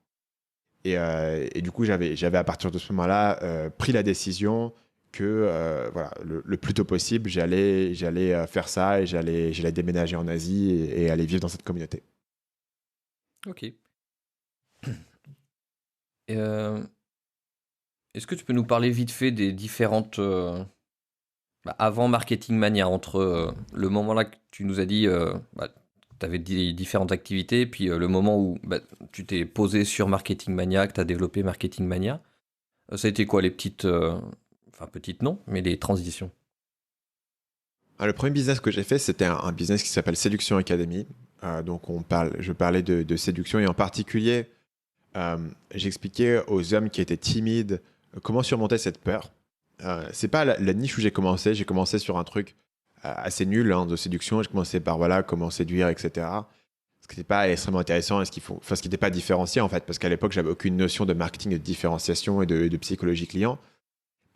Et du coup, j'avais à partir de ce moment-là pris la décision que voilà, le plus tôt possible, j'allais faire ça et j'allais déménager en Asie et aller vivre dans cette communauté. Ok. Et, est-ce que tu peux nous parler vite fait des différentes avant Marketing Mania, entre le moment là que tu nous as dit tu avais différentes activités, puis le moment où tu t'es posé sur Marketing Mania, que tu as développé Marketing Mania, ça a été quoi les petites, petites non, mais les transitions? Le premier business que j'ai fait, c'était un business qui s'appelle Séduction Academy. Donc je parlais de séduction et en particulier, j'expliquais aux hommes qui étaient timides comment surmonter cette peur. C'est pas la niche où j'ai commencé. J'ai commencé sur un truc assez nul de séduction. J'ai commencé par voilà, comment séduire, etc. Ce qui n'était pas extrêmement intéressant et ce qui n'était pas différencié en fait, parce qu'à l'époque, j'avais aucune notion de marketing, de différenciation et de psychologie client.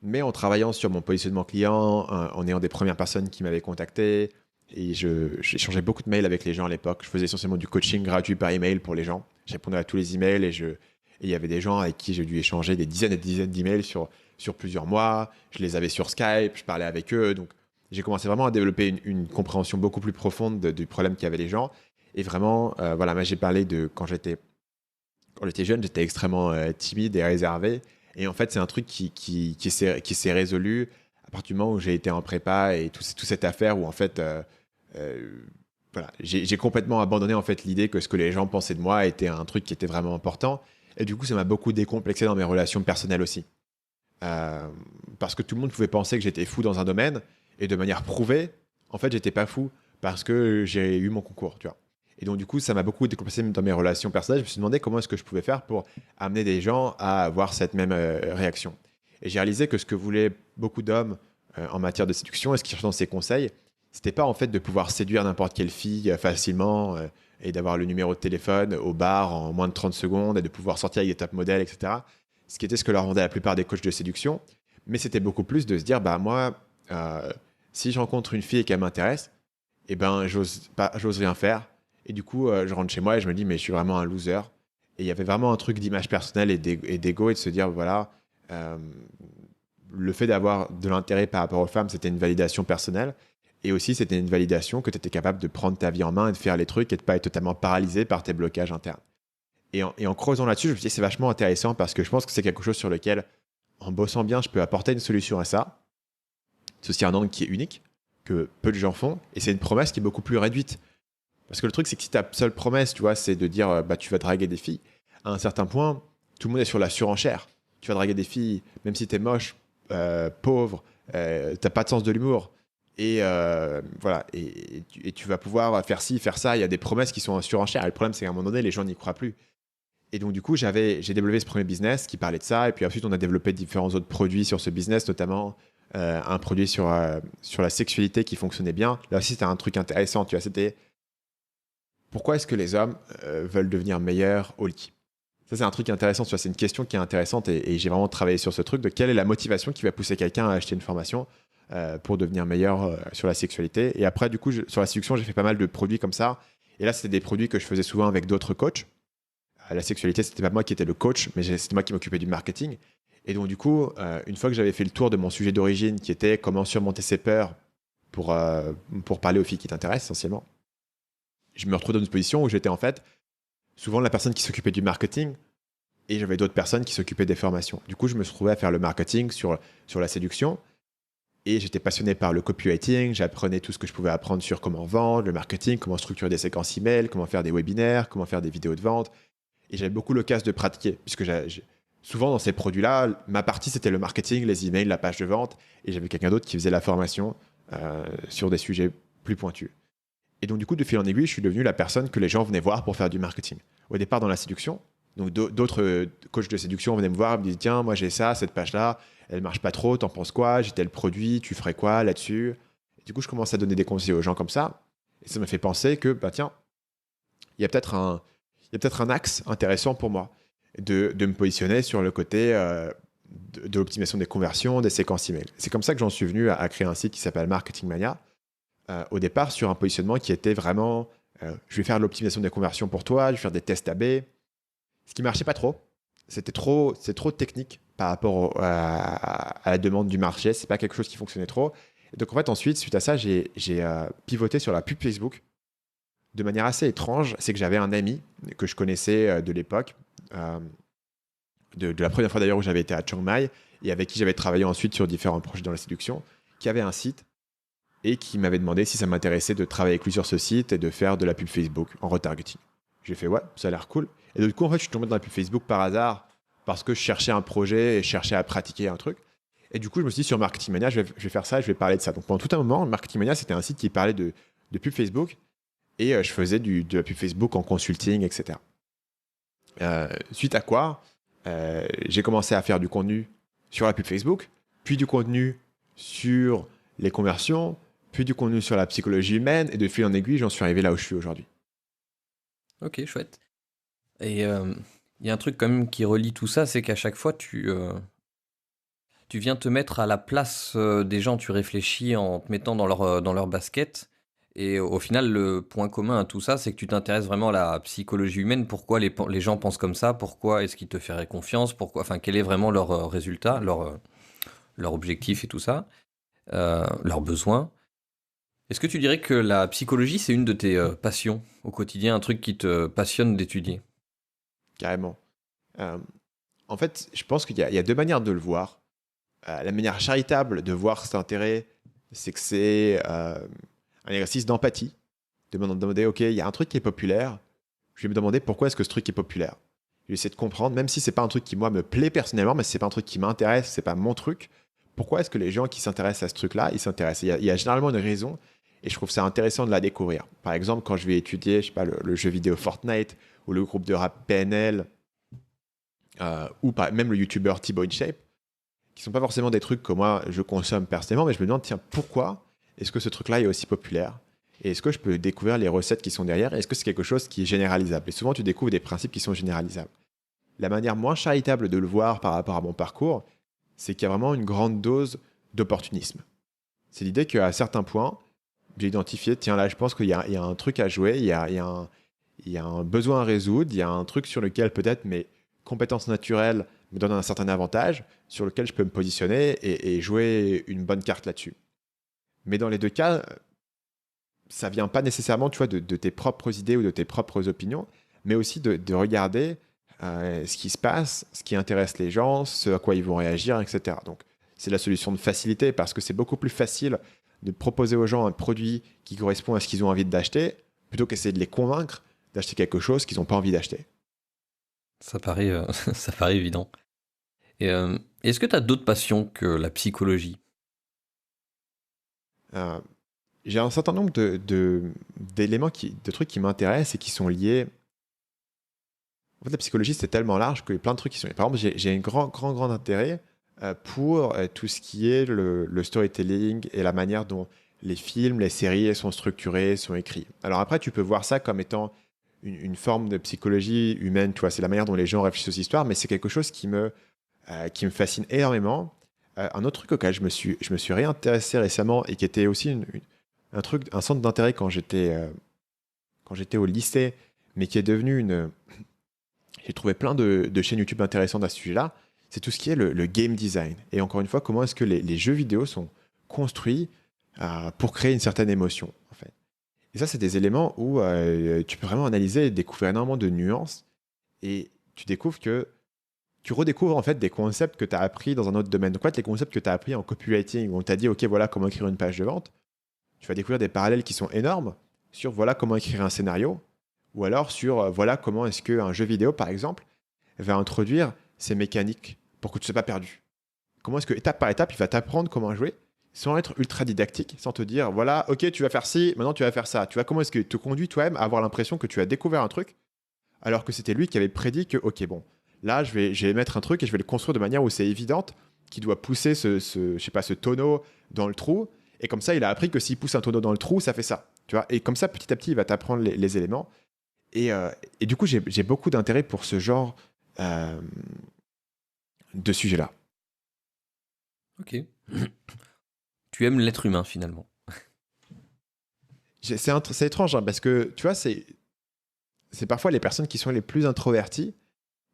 Mais en travaillant sur mon positionnement client, en ayant des premières personnes qui m'avaient contacté, et j'échangeais beaucoup de mails avec les gens à l'époque. Je faisais essentiellement du coaching gratuit par email pour les gens. Je répondais à tous les emails et il y avait des gens avec qui j'ai dû échanger des dizaines et des dizaines d'emails sur plusieurs mois. Je les avais sur Skype, je parlais avec eux. Donc, j'ai commencé vraiment à développer une compréhension beaucoup plus profonde du problème qu'avaient les gens. Et vraiment, voilà, moi j'ai parlé de quand j'étais jeune, j'étais extrêmement timide et réservé. Et en fait, c'est un truc qui s'est résolu à partir du moment où j'ai été en prépa et toute cette affaire où en fait, voilà, j'ai complètement abandonné en fait l'idée que ce que les gens pensaient de moi était un truc qui était vraiment important. Et du coup, ça m'a beaucoup décomplexé dans mes relations personnelles aussi. Parce que tout le monde pouvait penser que j'étais fou dans un domaine et de manière prouvée, en fait, j'étais pas fou parce que j'ai eu mon concours, tu vois. Et donc, du coup, ça m'a beaucoup décomplexé dans mes relations personnelles. Je me suis demandé comment est-ce que je pouvais faire pour amener des gens à avoir cette même réaction. Et j'ai réalisé que ce que voulaient beaucoup d'hommes en matière de séduction et ce qu'ils cherchaient dans ces conseils, c'était pas en fait de pouvoir séduire n'importe quelle fille facilement et d'avoir le numéro de téléphone au bar en moins de 30 secondes et de pouvoir sortir avec des top modèles, etc. Ce qui était ce que leur rendaient la plupart des coachs de séduction. Mais c'était beaucoup plus de se dire, bah moi, si je rencontre une fille et qu'elle m'intéresse, eh ben, j'ose rien faire. Et du coup, je rentre chez moi et je me dis, mais je suis vraiment un loser. Et il y avait vraiment un truc d'image personnelle et d'ego et de se dire, voilà, euh, le fait d'avoir de l'intérêt par rapport aux femmes, c'était une validation personnelle. Et aussi, c'était une validation que tu étais capable de prendre ta vie en main et de faire les trucs et de pas être totalement paralysé par tes blocages internes. Et en creusant là-dessus, je me suis dit, c'est vachement intéressant parce que je pense que c'est quelque chose sur lequel, en bossant bien, je peux apporter une solution à ça. C'est aussi un angle qui est unique, que peu de gens font, et c'est une promesse qui est beaucoup plus réduite. Parce que le truc, c'est que si ta seule promesse, tu vois, c'est de dire, bah, tu vas draguer des filles, à un certain point, tout le monde est sur la surenchère. Tu vas draguer des filles, même si t'es moche, pauvre, t'as pas de sens de l'humour. Et voilà, et tu vas pouvoir faire ci, faire ça. Il y a des promesses qui sont en surenchère. Et le problème, c'est qu'à un moment donné, les gens n'y croient plus. Et donc, du coup, j'ai développé ce premier business qui parlait de ça. Et puis ensuite, on a développé différents autres produits sur ce business, notamment un produit sur la sexualité qui fonctionnait bien. Là aussi, c'était un truc intéressant. Tu vois, c'était pourquoi est-ce que les hommes veulent devenir meilleurs au lit? Ça, c'est un truc intéressant. Tu vois, c'est une question qui est intéressante. Et j'ai vraiment travaillé sur ce truc de quelle est la motivation qui va pousser quelqu'un à acheter une formation pour devenir meilleur sur la sexualité. Et après, du coup, sur la séduction, j'ai fait pas mal de produits comme ça. Et là, c'était des produits que je faisais souvent avec d'autres coachs. La sexualité, c'était pas moi qui étais le coach, mais c'était moi qui m'occupais du marketing. Et donc, du coup, une fois que j'avais fait le tour de mon sujet d'origine, qui était comment surmonter ses peurs pour parler aux filles qui t'intéressent essentiellement, je me retrouvais dans une position où j'étais en fait souvent la personne qui s'occupait du marketing et j'avais d'autres personnes qui s'occupaient des formations. Du coup, je me retrouvais à faire le marketing sur la séduction et j'étais passionné par le copywriting. J'apprenais tout ce que je pouvais apprendre sur comment vendre, le marketing, comment structurer des séquences email, comment faire des webinaires, comment faire des vidéos de vente. Et j'avais beaucoup l'occasion de pratiquer, puisque souvent dans ces produits-là, ma partie c'était le marketing, les emails, la page de vente, et j'avais quelqu'un d'autre qui faisait la formation sur des sujets plus pointus. Et donc du coup, de fil en aiguille, je suis devenu la personne que les gens venaient voir pour faire du marketing. Au départ dans la séduction, donc d'autres coachs de séduction venaient me voir, me disaient tiens, moi j'ai ça, cette page-là, elle marche pas trop, t'en penses quoi? J'ai tel produit, tu ferais quoi là-dessus? Et du coup, je commence à donner des conseils aux gens comme ça, et ça me fait penser que bah tiens, il y a peut-être un axe intéressant pour moi de me positionner sur le côté de l'optimisation des conversions, des séquences email. C'est comme ça que j'en suis venu à créer un site qui s'appelle Marketing Mania. Au départ, sur un positionnement qui était vraiment je vais faire de l'optimisation des conversions pour toi, je vais faire des tests A/B. Ce qui marchait pas trop. C'est trop technique par rapport à la demande du marché. C'est pas quelque chose qui fonctionnait trop. Et donc en fait, ensuite, suite à ça, j'ai pivoté sur la pub Facebook de manière assez étrange. C'est que j'avais un ami que je connaissais de l'époque, euh, de la première fois d'ailleurs où j'avais été à Chiang Mai, et avec qui j'avais travaillé ensuite sur différents projets dans la séduction, qui avait un site et qui m'avait demandé si ça m'intéressait de travailler avec lui sur ce site et de faire de la pub Facebook en retargeting. J'ai fait ouais, ça a l'air cool. Et du coup, en fait, je suis tombé dans la pub Facebook par hasard parce que je cherchais un projet et je cherchais à pratiquer un truc. Et du coup, je me suis dit sur Marketing Mania, je vais faire ça et je vais parler de ça. Donc pendant tout un moment, Marketing Mania, c'était un site qui parlait de pub Facebook et je faisais de la pub Facebook en consulting, etc. Suite à quoi, j'ai commencé à faire du contenu sur la pub Facebook, puis du contenu sur les conversions, puis du contenu sur la psychologie humaine, et de fil en aiguille, j'en suis arrivé là où je suis aujourd'hui. Ok, chouette. Et il y a un truc quand même qui relie tout ça, c'est qu'à chaque fois, tu viens te mettre à la place des gens, tu réfléchis en te mettant dans leur basket. Et au final, le point commun à tout ça, c'est que tu t'intéresses vraiment à la psychologie humaine. Pourquoi les gens pensent comme ça? Pourquoi est-ce qu'ils te feraient confiance? Pourquoi, enfin, quel est vraiment leur résultat, leur objectif et tout ça, leurs besoins? Est-ce que tu dirais que la psychologie, c'est une de tes passions au quotidien, un truc qui te passionne d'étudier? Carrément. Euh, En fait, je pense qu'il y a deux manières de le voir. La manière charitable de voir cet intérêt, c'est que c'est un exercice d'empathie. De me demander, ok, il y a un truc qui est populaire, je vais me demander pourquoi est-ce que ce truc est populaire. Je vais essayer de comprendre, même si c'est pas un truc qui moi me plaît personnellement, mais si c'est pas un truc qui m'intéresse, c'est pas mon truc, pourquoi est-ce que les gens qui s'intéressent à ce truc-là, ils s'intéressent? Il y a généralement une raison, et je trouve ça intéressant de la découvrir. Par exemple, quand je vais étudier, je sais pas, le jeu vidéo Fortnite, ou le groupe de rap PNL, même le youtubeur Thibaut InShape, qui sont pas forcément des trucs que moi je consomme personnellement, mais je me demande, tiens, pourquoi est-ce que ce truc-là est aussi populaire? Et est-ce que je peux découvrir les recettes qui sont derrière? Est-ce que c'est quelque chose qui est généralisable? Et souvent, tu découvres des principes qui sont généralisables. La manière moins charitable de le voir par rapport à mon parcours, c'est qu'il y a vraiment une grande dose d'opportunisme. C'est l'idée qu'à certains points, j'ai identifié, tiens là, je pense qu'il y a un truc à jouer, il y a un besoin à résoudre, il y a un truc sur lequel peut-être mes compétences naturelles me donnent un certain avantage, sur lequel je peux me positionner et jouer une bonne carte là-dessus. Mais dans les deux cas, ça vient pas nécessairement, tu vois, de tes propres idées ou de tes propres opinions, mais aussi de regarder ce qui se passe, ce qui intéresse les gens, ce à quoi ils vont réagir, etc. Donc, c'est la solution de facilité parce que c'est beaucoup plus facile de proposer aux gens un produit qui correspond à ce qu'ils ont envie d'acheter plutôt qu'essayer de les convaincre d'acheter quelque chose qu'ils n'ont pas envie d'acheter. Ça paraît, ça paraît évident. Et, est-ce que tu as d'autres passions que la psychologie? Euh, j'ai un certain nombre d'éléments, de trucs qui m'intéressent et qui sont liés. En fait, la psychologie, c'est tellement large qu'il y a plein de trucs qui sont liés. Par exemple, j'ai un grand intérêt pour tout ce qui est le storytelling et la manière dont les films, les séries sont structurés, sont écrits. Alors après, tu peux voir ça comme étant une forme de psychologie humaine, tu vois, c'est la manière dont les gens réfléchissent aux histoires, mais c'est quelque chose qui me fascine énormément. Un autre truc auquel je me suis réintéressé récemment et qui était aussi un centre d'intérêt quand j'étais au lycée, mais qui est devenu une. J'ai trouvé plein de chaînes YouTube intéressantes à ce sujet-là. C'est tout ce qui est le game design. Et encore une fois, comment est-ce que les jeux vidéo sont construits pour créer une certaine émotion, en fait. Et ça, c'est des éléments où tu peux vraiment analyser et découvrir énormément de nuances. Et tu redécouvres en fait des concepts que tu as appris dans un autre domaine. Donc, en fait, les concepts que tu as appris en copywriting, où on t'a dit, OK, voilà comment écrire une page de vente, tu vas découvrir des parallèles qui sont énormes sur voilà comment écrire un scénario, ou alors sur voilà comment est-ce qu'un jeu vidéo, par exemple, va introduire ces mécaniques pour que tu ne sois pas perdu. Comment est-ce que, étape par étape, il va t'apprendre comment jouer sans être ultra didactique, sans te dire, voilà, ok, tu vas faire ci, maintenant tu vas faire ça. Tu vois, comment est-ce qu'il te conduit toi-même à avoir l'impression que tu as découvert un truc, alors que c'était lui qui avait prédit que, ok, bon, là, je vais mettre un truc et je vais le construire de manière où c'est évidente qu'il doit pousser je sais pas, ce tonneau dans le trou. Et comme ça, il a appris que s'il pousse un tonneau dans le trou, ça fait ça. Tu vois, et comme ça, petit à petit, il va t'apprendre les éléments. Et du coup, j'ai beaucoup d'intérêt pour ce genre de sujet-là. Ok. Tu aimes l'être humain finalement. C'est étrange, hein, parce que tu vois, c'est parfois les personnes qui sont les plus introverties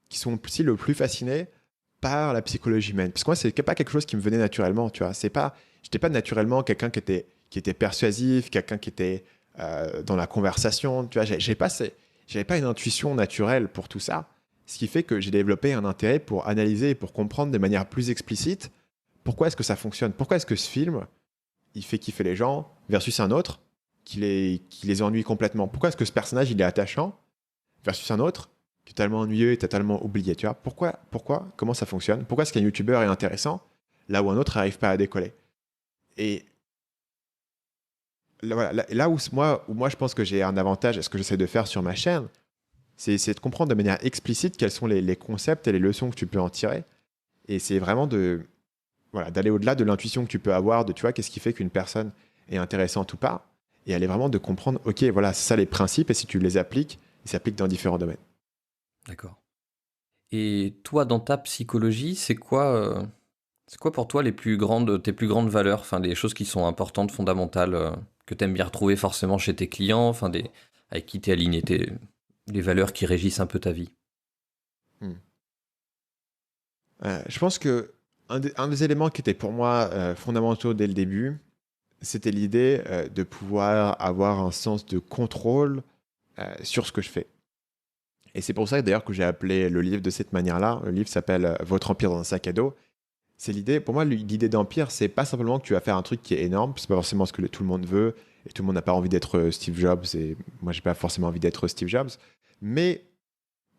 qui sont aussi le plus fascinées par la psychologie humaine. Parce que moi, c'est pas quelque chose qui me venait naturellement, tu vois. J'étais pas naturellement quelqu'un qui était persuasif, quelqu'un qui était dans la conversation, tu vois. J'avais pas une intuition naturelle pour tout ça. Ce qui fait que j'ai développé un intérêt pour analyser et pour comprendre de manière plus explicite pourquoi est-ce que ça fonctionne. Pourquoi est-ce que ce film, il fait kiffer les gens versus un autre qui les ennuie complètement. Pourquoi est-ce que ce personnage, il est attachant versus un autre qui est totalement ennuyeux et totalement oublié, tu vois. Pourquoi comment ça fonctionne? Pourquoi est-ce qu'un youtubeur est intéressant là où un autre n'arrive pas à décoller? Et là, voilà, là où moi je pense que j'ai un avantage et ce que j'essaie de faire sur ma chaîne, c'est de comprendre de manière explicite quels sont les concepts et les leçons que tu peux en tirer. Et c'est vraiment d'aller au-delà de l'intuition que tu peux avoir, de tu vois, qu'est-ce qui fait qu'une personne est intéressante ou pas, et aller vraiment de comprendre, ok, voilà, c'est ça les principes, et si tu les appliques, ils s'appliquent dans différents domaines. D'accord. Et toi, dans ta psychologie, c'est quoi pour toi tes plus grandes valeurs, enfin des choses qui sont importantes, fondamentales, que tu aimes bien retrouver forcément chez tes clients, enfin avec qui tu es aligné, les valeurs qui régissent un peu ta vie. Hmm. Je pense que un des éléments qui était pour moi fondamentaux dès le début, c'était l'idée de pouvoir avoir un sens de contrôle sur ce que je fais. Et c'est pour ça d'ailleurs que j'ai appelé le livre de cette manière-là. Le livre s'appelle Votre empire dans un sac à dos. C'est l'idée, pour moi, l'idée d'empire, c'est pas simplement que tu vas faire un truc qui est énorme, c'est pas forcément ce que tout le monde veut, et tout le monde n'a pas envie d'être Steve Jobs, et moi j'ai pas forcément envie d'être Steve Jobs, mais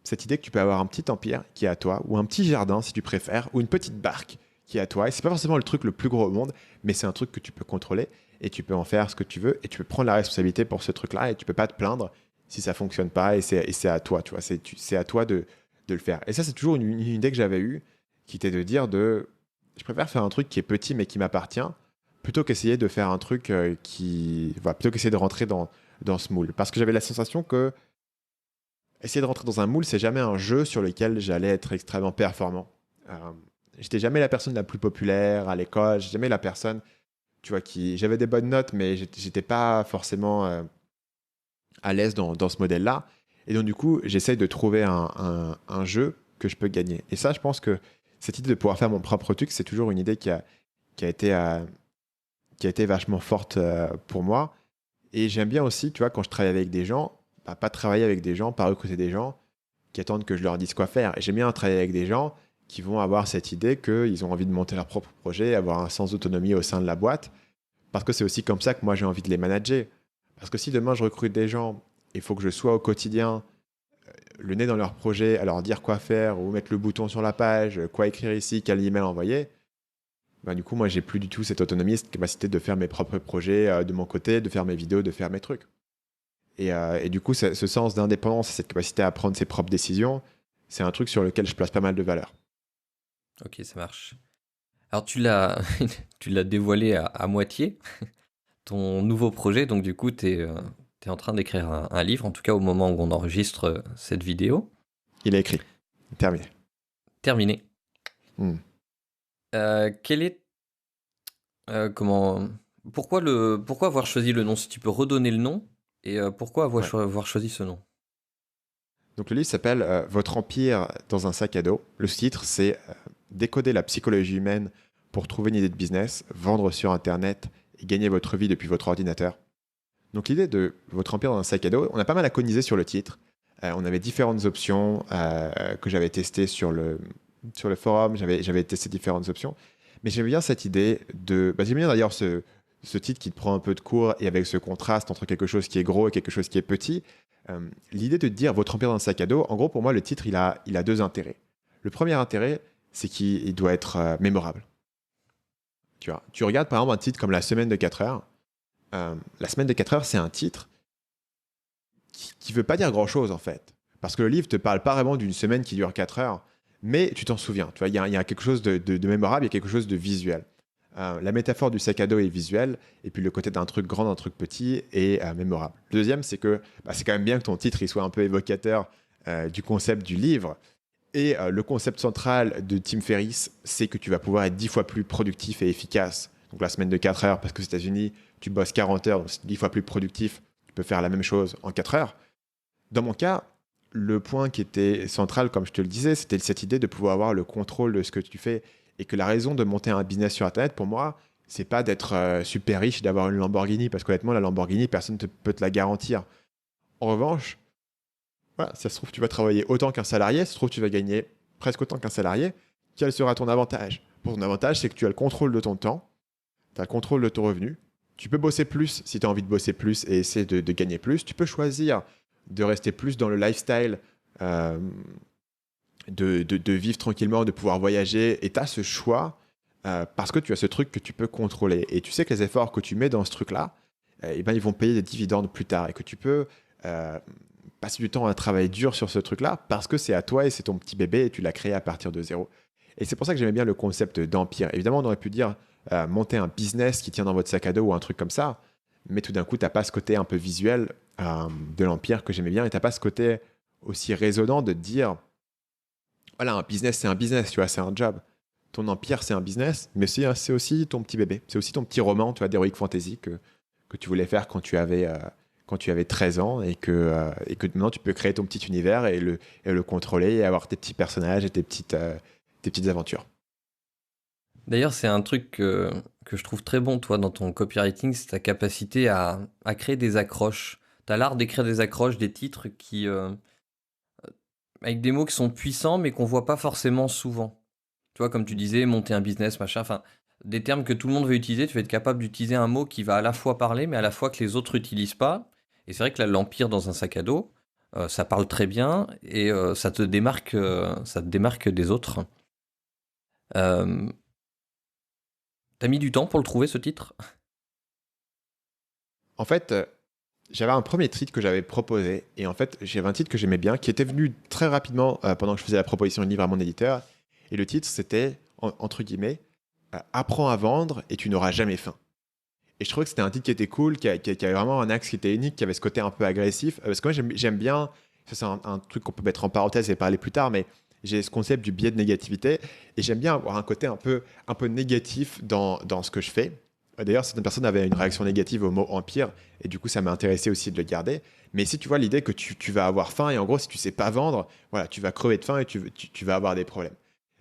cette idée que tu peux avoir un petit empire qui est à toi, ou un petit jardin si tu préfères, ou une petite barque qui est à toi, et c'est pas forcément le truc le plus gros au monde, mais c'est un truc que tu peux contrôler, et tu peux en faire ce que tu veux, et tu peux prendre la responsabilité pour ce truc-là, et tu peux pas te plaindre si ça fonctionne pas, et c'est à toi, tu vois, c'est à toi de le faire. Et ça, c'est toujours une idée que j'avais eue, qui était de dire je préfère faire un truc qui est petit mais qui m'appartient, plutôt qu'essayer de faire un truc plutôt qu'essayer de rentrer dans ce moule. Parce que j'avais la sensation que essayer de rentrer dans un moule, c'est jamais un jeu sur lequel j'allais être extrêmement performant. j'étais jamais la personne la plus populaire à l'école, j'étais jamais la personne, tu vois, j'avais des bonnes notes, mais j'étais pas forcément à l'aise dans ce modèle-là. Et donc, du coup, j'essaye de trouver un jeu que je peux gagner. Et ça, je pense que cette idée de pouvoir faire mon propre truc, c'est toujours une idée qui a été, qui a été vachement forte pour moi. Et j'aime bien aussi, tu vois, quand je travaille avec des gens, bah, pas travailler avec des gens, pas recruter des gens qui attendent que je leur dise quoi faire. Et j'aime bien travailler avec des gens qui vont avoir cette idée qu'ils ont envie de monter leur propre projet, avoir un sens d'autonomie au sein de la boîte, parce que c'est aussi comme ça que moi j'ai envie de les manager. Parce que si demain je recrute des gens, il faut que je sois au quotidien le nez dans leur projet, à leur dire quoi faire, ou mettre le bouton sur la page, quoi écrire ici, quel email envoyer, bah, du coup, moi, j'ai plus du tout cette autonomie, cette capacité de faire mes propres projets de mon côté, de faire mes vidéos, de faire mes trucs. Et du coup, ce sens d'indépendance, cette capacité à prendre ses propres décisions, c'est un truc sur lequel je place pas mal de valeur. Ok, ça marche. Alors tu l'as tu l'as dévoilé à moitié, ton nouveau projet, donc du coup tu es en train d'écrire un livre, en tout cas au moment où on enregistre cette vidéo. Il est écrit. Terminé. Terminé. Hmm. Quel est comment pourquoi avoir choisi le nom? Si tu peux redonner le nom et pourquoi Ouais. avoir choisi ce nom? Donc le livre s'appelle Votre empire dans un sac à dos. Le sous-titre, c'est Décoder la psychologie humaine pour trouver une idée de business, vendre sur Internet et gagner votre vie depuis votre ordinateur. Donc l'idée de Votre empire dans un sac à dos, on a pas mal agonisé sur le titre. On avait différentes options que j'avais testées sur le forum, j'avais testé différentes options. Mais j'aime bien cette idée de... Bah, j'aime bien d'ailleurs ce titre qui te prend un peu de court et avec ce contraste entre quelque chose qui est gros et quelque chose qui est petit. L'idée de dire Votre empire dans un sac à dos, en gros pour moi le titre il a deux intérêts. Le premier intérêt, c'est qu'il doit être mémorable. Tu vois, tu regardes par exemple un titre comme La semaine de 4 heures. La semaine de 4 heures, c'est un titre qui veut pas dire grand-chose en fait. Parce que le livre te parle pas vraiment d'une semaine qui dure 4 heures, mais tu t'en souviens. Tu vois, il y a quelque chose de mémorable, il y a quelque chose de visuel. La métaphore du sac à dos est visuelle, et puis le côté d'un truc grand, d'un truc petit est mémorable. Le deuxième, c'est que bah, c'est quand même bien que ton titre il soit un peu évocateur du concept du livre. Et le concept central de Tim Ferriss, c'est que tu vas pouvoir être 10 fois plus productif et efficace. Donc la semaine de 4 heures, parce qu'aux États-Unis, tu bosses 40 heures, donc c'est 10 fois plus productif, tu peux faire la même chose en 4 heures. Dans mon cas, le point qui était central, comme je te le disais, c'était cette idée de pouvoir avoir le contrôle de ce que tu fais. Et que la raison de monter un business sur Internet, pour moi, c'est pas d'être super riche, d'avoir une Lamborghini, parce qu'honnêtement, la Lamborghini, personne ne peut te la garantir. En revanche, voilà, ça se trouve, tu vas travailler autant qu'un salarié, ça se trouve, tu vas gagner presque autant qu'un salarié. Quel sera ton avantage? Pour ton avantage, c'est que tu as le contrôle de ton temps, tu as le contrôle de ton revenu. Tu peux bosser plus si tu as envie de bosser plus et essayer de gagner plus. Tu peux choisir de rester plus dans le lifestyle, euh, de vivre tranquillement, de pouvoir voyager. Et tu as ce choix parce que tu as ce truc que tu peux contrôler. Et tu sais que les efforts que tu mets dans ce truc-là, eh ben, ils vont payer des dividendes plus tard. Et que tu peux passer du temps à travailler dur sur ce truc-là parce que c'est à toi et c'est ton petit bébé et tu l'as créé à partir de zéro. Et c'est pour ça que j'aimais bien le concept d'empire. Évidemment, on aurait pu dire monter un business qui tient dans votre sac à dos ou un truc comme ça, mais tout d'un coup, tu n'as pas ce côté un peu visuel de l'empire que j'aimais bien et tu n'as pas ce côté aussi résonnant de te dire voilà, un business, c'est un business, tu vois, c'est un job. Ton empire, c'est un business, mais c'est aussi ton petit bébé. C'est aussi ton petit roman, tu vois, d'Heroic Fantasy que tu voulais faire quand tu avais 13 ans et que maintenant tu peux créer ton petit univers et le contrôler et avoir tes petits personnages et tes petites aventures. D'ailleurs, c'est un truc que je trouve très bon, toi, dans ton copywriting, c'est ta capacité à créer des accroches. Tu as l'art d'écrire des accroches, des titres avec des mots qui sont puissants, mais qu'on voit pas forcément souvent. Tu vois, comme tu disais, monter un business, machin, enfin, des termes que tout le monde veut utiliser, tu vas être capable d'utiliser un mot qui va à la fois parler, mais à la fois que les autres n'utilisent pas. Et c'est vrai que là, l'empire dans un sac à dos, ça parle très bien et ça te démarque des autres. Euh, T'as mis du temps pour le trouver, ce titre? En fait, j'avais un premier titre que j'avais proposé et en fait, j'avais un titre que j'aimais bien qui était venu très rapidement pendant que je faisais la proposition de livre à mon éditeur. Et le titre, c'était, entre guillemets, Apprends à vendre et tu n'auras jamais faim. Et je trouvais que c'était un titre qui était cool, qui avait vraiment un axe qui était unique, qui avait ce côté un peu agressif. Parce que moi, j'aime bien, ça c'est un truc qu'on peut mettre en parenthèse et parler plus tard, mais J'ai ce concept du biais de négativité et j'aime bien avoir un côté un peu négatif dans ce que je fais. D'ailleurs, certaines personnes avaient une réaction négative au mot empire et du coup, ça m'a intéressé aussi de le garder. Mais si tu vois l'idée que tu vas avoir faim et en gros, si tu sais pas vendre, voilà, tu vas crever de faim et tu vas avoir des problèmes.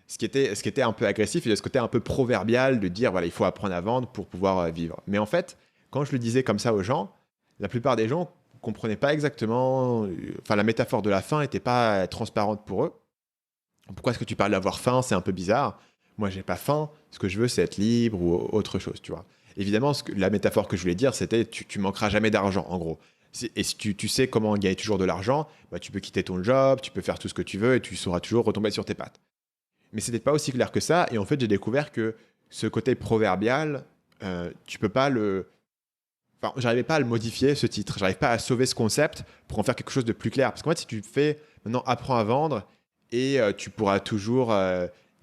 Ce qui était un peu agressif, il y a ce côté un peu proverbial de dire voilà, il faut apprendre à vendre pour pouvoir vivre. Mais en fait, quand je le disais comme ça aux gens, la plupart des gens comprenaient pas exactement. Enfin, la métaphore de la faim n'était pas transparente pour eux. Pourquoi est-ce que tu parles d'avoir faim? C'est un peu bizarre. Moi, j'ai pas faim. Ce que je veux, c'est être libre ou autre chose, tu vois. Évidemment, la métaphore que je voulais dire, c'était tu manqueras jamais d'argent, en gros. Et si tu sais comment gagner toujours de l'argent, bah, tu peux quitter ton job, tu peux faire tout ce que tu veux et tu sauras toujours retomber sur tes pattes. Mais c'était pas aussi clair que ça. Et en fait, j'ai découvert que ce côté proverbial, tu peux pas le. Enfin, j'arrivais pas à le modifier, ce titre. J'arrive pas à sauver ce concept pour en faire quelque chose de plus clair. Parce qu'en fait, si tu fais maintenant apprends à vendre et tu pourras toujours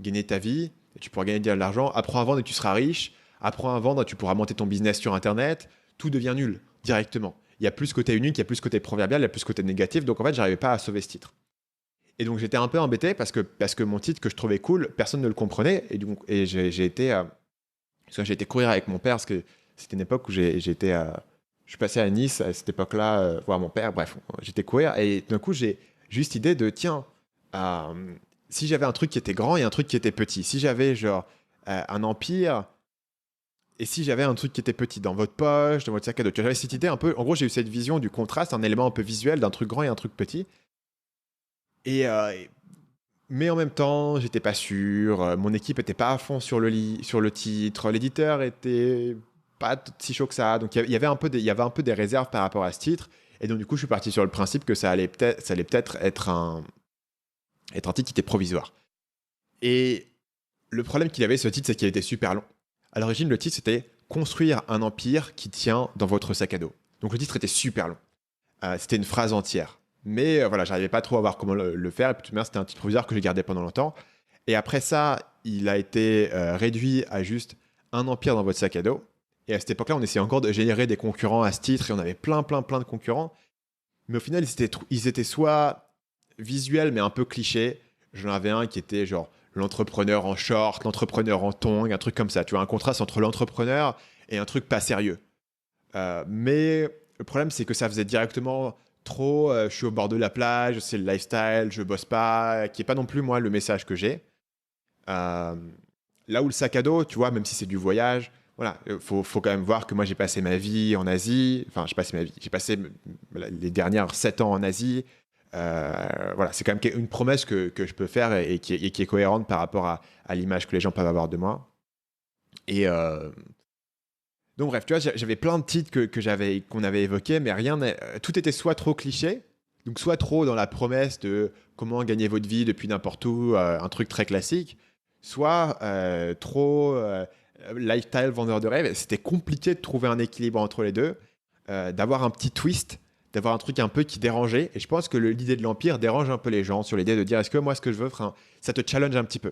gagner ta vie, et tu pourras gagner de l'argent, apprends à vendre et tu seras riche, apprends à vendre et tu pourras monter ton business sur Internet, tout devient nul directement. Il y a plus ce côté unique, il y a plus ce côté proverbial, il y a plus ce côté négatif. Donc en fait, j'arrivais pas à sauver ce titre. Et donc j'étais un peu embêté parce que mon titre que je trouvais cool, personne ne le comprenait. Et j'ai été, j'ai été courir avec mon père parce que c'était une époque où je suis passé à Nice à cette époque-là, voir mon père. Bref, j'étais courir et d'un coup j'ai juste idée de tiens, si j'avais un truc qui était grand et un truc qui était petit, si j'avais genre un empire et si j'avais un truc qui était petit dans votre poche, dans votre sac à dos, tu vois, j'avais cette idée un peu. En gros, j'ai eu cette vision du contraste, un élément un peu visuel d'un truc grand et un truc petit. Et, mais en même temps, j'étais pas sûr. Mon équipe était pas à fond sur sur le titre. L'éditeur était pas si chaud que ça. Donc il y avait un peu il y avait un peu des réserves par rapport à ce titre. Et donc du coup, je suis parti sur le principe que ça allait peut-être être un titre qui était provisoire. Et le problème qu'il avait ce titre, c'est qu'il était super long. À l'origine, le titre c'était Construire un empire qui tient dans votre sac à dos. Donc le titre était super long. C'était une phrase entière. Mais voilà, j'arrivais pas trop à voir comment le faire. Et puis, c'était un titre provisoire que j'ai gardé pendant longtemps. Et après ça, il a été réduit à juste un empire dans votre sac à dos. Et à cette époque-là, on essayait encore de générer des concurrents à ce titre. Et on avait plein de concurrents. Mais au final, ils étaient soit visuels, mais un peu clichés. J'en avais un qui était genre l'entrepreneur en short, l'entrepreneur en tongs, un truc comme ça. Tu vois, un contraste entre l'entrepreneur et un truc pas sérieux. Mais le problème, c'est que ça faisait directement trop je suis au bord de la plage, c'est le lifestyle, je bosse pas, qui est pas non plus moi le message que j'ai. Là où le sac à dos, tu vois, même si c'est du voyage, voilà, faut quand même voir que moi j'ai passé ma vie en Asie, enfin j'ai passé les dernières 7 ans en Asie. Voilà, c'est quand même une promesse que je peux faire et qui est cohérente par rapport à l'image que les gens peuvent avoir de moi. Et donc bref, tu vois, j'avais plein de titres qu'on avait évoqués, mais tout était soit trop cliché, donc soit trop dans la promesse de comment gagner votre vie depuis n'importe où, un truc très classique, soit trop lifestyle vendeur de rêve. C'était compliqué de trouver un équilibre entre les deux, d'avoir un petit twist, d'avoir un truc un peu qui dérangeait. Et je pense que l'idée de l'Empire dérange un peu les gens sur l'idée de dire est-ce que moi ce que je veux, ça te challenge un petit peu.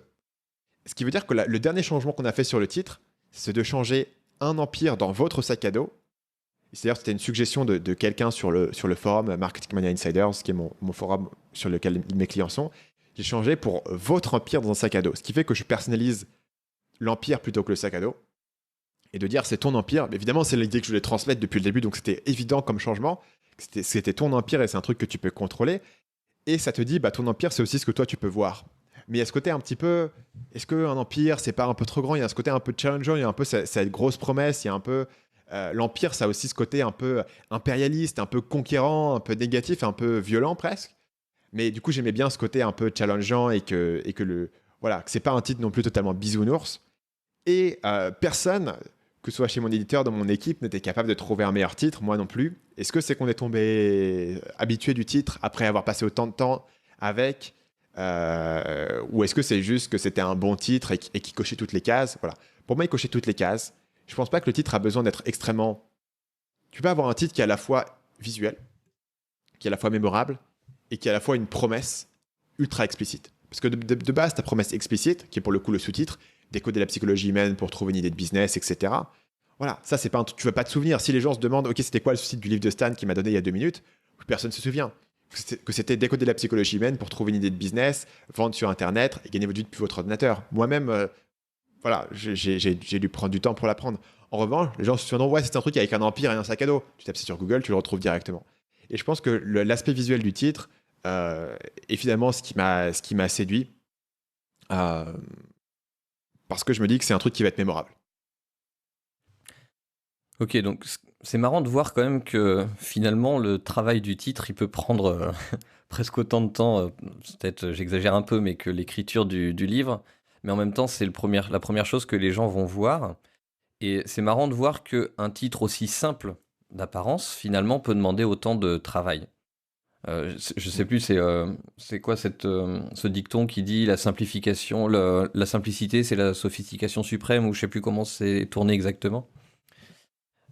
Ce qui veut dire que le dernier changement qu'on a fait sur le titre, c'est de changer un empire dans votre sac à dos. C'est-à-dire c'était une suggestion de quelqu'un sur le forum Marketing Mania Insiders, qui est mon forum sur lequel mes clients sont. J'ai changé pour votre empire dans un sac à dos. Ce qui fait que je personnalise l'empire plutôt que le sac à dos. Et de dire c'est ton empire. Mais évidemment, c'est l'idée que je voulais transmettre depuis le début, donc c'était évident comme changement. C'était ton empire et c'est un truc que tu peux contrôler. Et ça te dit, bah, ton empire, c'est aussi ce que toi, tu peux voir. Mais il y a ce côté un petit peu, est-ce qu'un empire, c'est pas un peu trop grand? Il y a ce côté un peu challengeant, il y a un peu cette grosse promesse, il y a un peu... l'empire, ça a aussi ce côté un peu impérialiste, un peu conquérant, un peu négatif, un peu violent presque. Mais du coup, j'aimais bien ce côté un peu challengeant et que voilà, que c'est pas un titre non plus totalement bisounours. Et personne, que ce soit chez mon éditeur, dans mon équipe, n'était capable de trouver un meilleur titre, moi non plus. Est-ce que c'est qu'on est tombé habitué du titre après avoir passé autant de temps avec ou est-ce que c'est juste que c'était un bon titre et qui cochait toutes les cases? Voilà. Pour moi, il cochait toutes les cases. Je pense pas que le titre a besoin d'être extrêmement... Tu peux avoir un titre qui est à la fois visuel, qui est à la fois mémorable et qui est à la fois une promesse ultra explicite. Parce que de base, ta promesse explicite, qui est pour le coup le sous-titre, décoder la psychologie humaine pour trouver une idée de business, etc. Voilà, ça, c'est pas un truc, tu vas pas te souvenir. Si les gens se demandent, ok, c'était quoi le sous-titre du livre de Stan qui m'a donné il y a 2 minutes, personne ne se souvient. que c'était décoder la psychologie humaine pour trouver une idée de business, vendre sur Internet et gagner votre vie depuis votre ordinateur. Moi-même, voilà, j'ai dû prendre du temps pour l'apprendre. En revanche, les gens se disent non, ouais, c'est un truc avec un empire et un sac à dos. Tu tapes ça sur Google, tu le retrouves directement. Et je pense que l'aspect visuel du titre est finalement ce qui m'a séduit. Parce que je me dis que c'est un truc qui va être mémorable. Ok, donc c'est marrant de voir quand même que finalement le travail du titre, il peut prendre presque autant de temps, peut-être j'exagère un peu, mais que l'écriture du livre. Mais en même temps, c'est la première chose que les gens vont voir. Et c'est marrant de voir qu'un titre aussi simple d'apparence, finalement, peut demander autant de travail. Je sais plus, c'est quoi ce dicton qui dit la simplification, la simplicité, c'est la sophistication suprême, ou je sais plus comment c'est tourné exactement.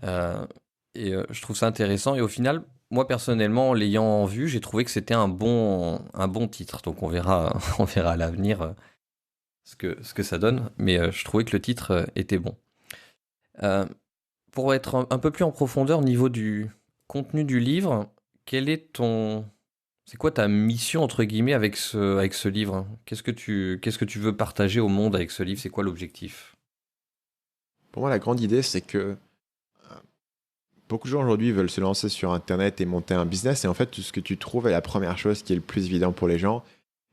Euh, je trouve ça intéressant. Et au final, moi personnellement, en l'ayant vu, j'ai trouvé que c'était un bon titre. Donc on verra, on verra à l'avenir ce que ça donne. Mais je trouvais que le titre était bon. Euh, pour être un peu plus en profondeur au niveau du contenu du livre, c'est quoi ta mission entre guillemets avec ce livre? Qu'est-ce que tu veux partager au monde avec ce livre? C'est quoi l'objectif? Pour moi, la grande idée, c'est que beaucoup de gens aujourd'hui veulent se lancer sur Internet et monter un business. Et en fait, tout ce que tu trouves est la première chose qui est le plus évident pour les gens,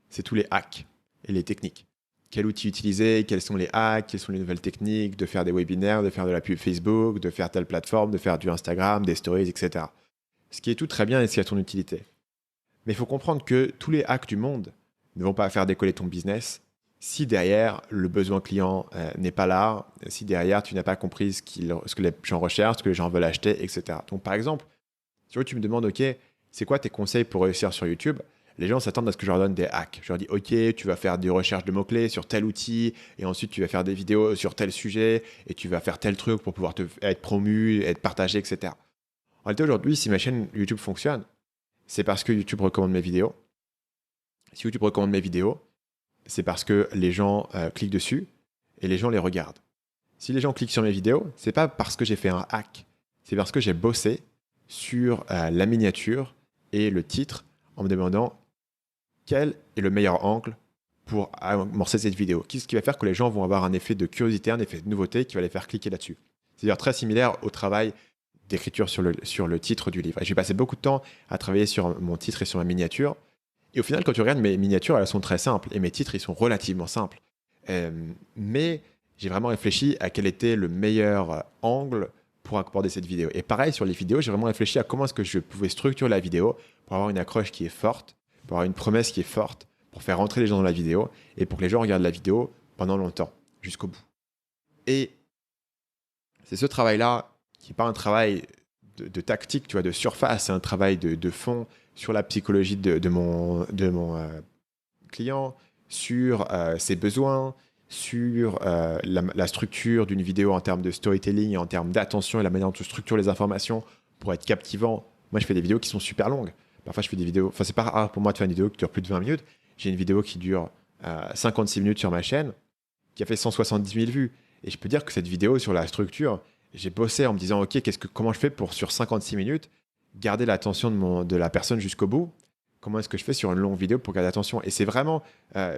c'est tous les hacks et les techniques. Quel outil utiliser, quels sont les hacks, quelles sont les nouvelles techniques, de faire des webinaires, de faire de la pub Facebook, de faire telle plateforme, de faire du Instagram, des stories, etc. Ce qui est tout très bien et ce qui a son utilité. Mais il faut comprendre que tous les hacks du monde ne vont pas faire décoller ton business si derrière le besoin client n'est pas là, si derrière tu n'as pas compris ce que les gens recherchent, ce que les gens veulent acheter, etc. Donc par exemple, si tu me demandes, ok, c'est quoi tes conseils pour réussir sur YouTube? Les gens s'attendent à ce que je leur donne des hacks. Je leur dis, ok, tu vas faire des recherches de mots-clés sur tel outil, et ensuite tu vas faire des vidéos sur tel sujet, et tu vas faire tel truc pour pouvoir être promu, être partagé, etc. En réalité, aujourd'hui, si ma chaîne YouTube fonctionne, c'est parce que YouTube recommande mes vidéos. Si YouTube recommande mes vidéos, c'est parce que les gens cliquent dessus et les gens les regardent. Si les gens cliquent sur mes vidéos, c'est pas parce que j'ai fait un hack, c'est parce que j'ai bossé sur la miniature et le titre en me demandant quel est le meilleur angle pour amorcer cette vidéo. Qu'est-ce qui va faire que les gens vont avoir un effet de curiosité, un effet de nouveauté qui va les faire cliquer là-dessus. C'est d'ailleurs très similaire au travail d'écriture sur le titre du livre. Et j'ai passé beaucoup de temps à travailler sur mon titre et sur ma miniature. Et au final, quand tu regardes mes miniatures, elles sont très simples. Et mes titres, ils sont relativement simples. Mais j'ai vraiment réfléchi à quel était le meilleur angle pour aborder cette vidéo. Et pareil, sur les vidéos, j'ai vraiment réfléchi à comment est-ce que je pouvais structurer la vidéo pour avoir une accroche qui est forte, pour avoir une promesse qui est forte, pour faire rentrer les gens dans la vidéo et pour que les gens regardent la vidéo pendant longtemps, jusqu'au bout. Et c'est ce travail-là qui n'est pas un travail de tactique, tu vois, de surface, c'est un travail de fond sur la psychologie de mon client, sur ses besoins, sur la structure d'une vidéo en termes de storytelling et en termes d'attention et la manière dont tu structures les informations pour être captivant. Moi, je fais des vidéos qui sont super longues. Parfois, je fais des vidéos... Enfin, c'est pas rare pour moi de faire une vidéo qui dure plus de 20 minutes. J'ai une vidéo qui dure 56 minutes sur ma chaîne, qui a fait 170 000 vues. Et je peux dire que cette vidéo sur la structure, j'ai bossé en me disant, OK, comment je fais pour, sur 56 minutes, garder l'attention de la personne jusqu'au bout? Comment est-ce que je fais sur une longue vidéo pour garder l'attention? Et c'est vraiment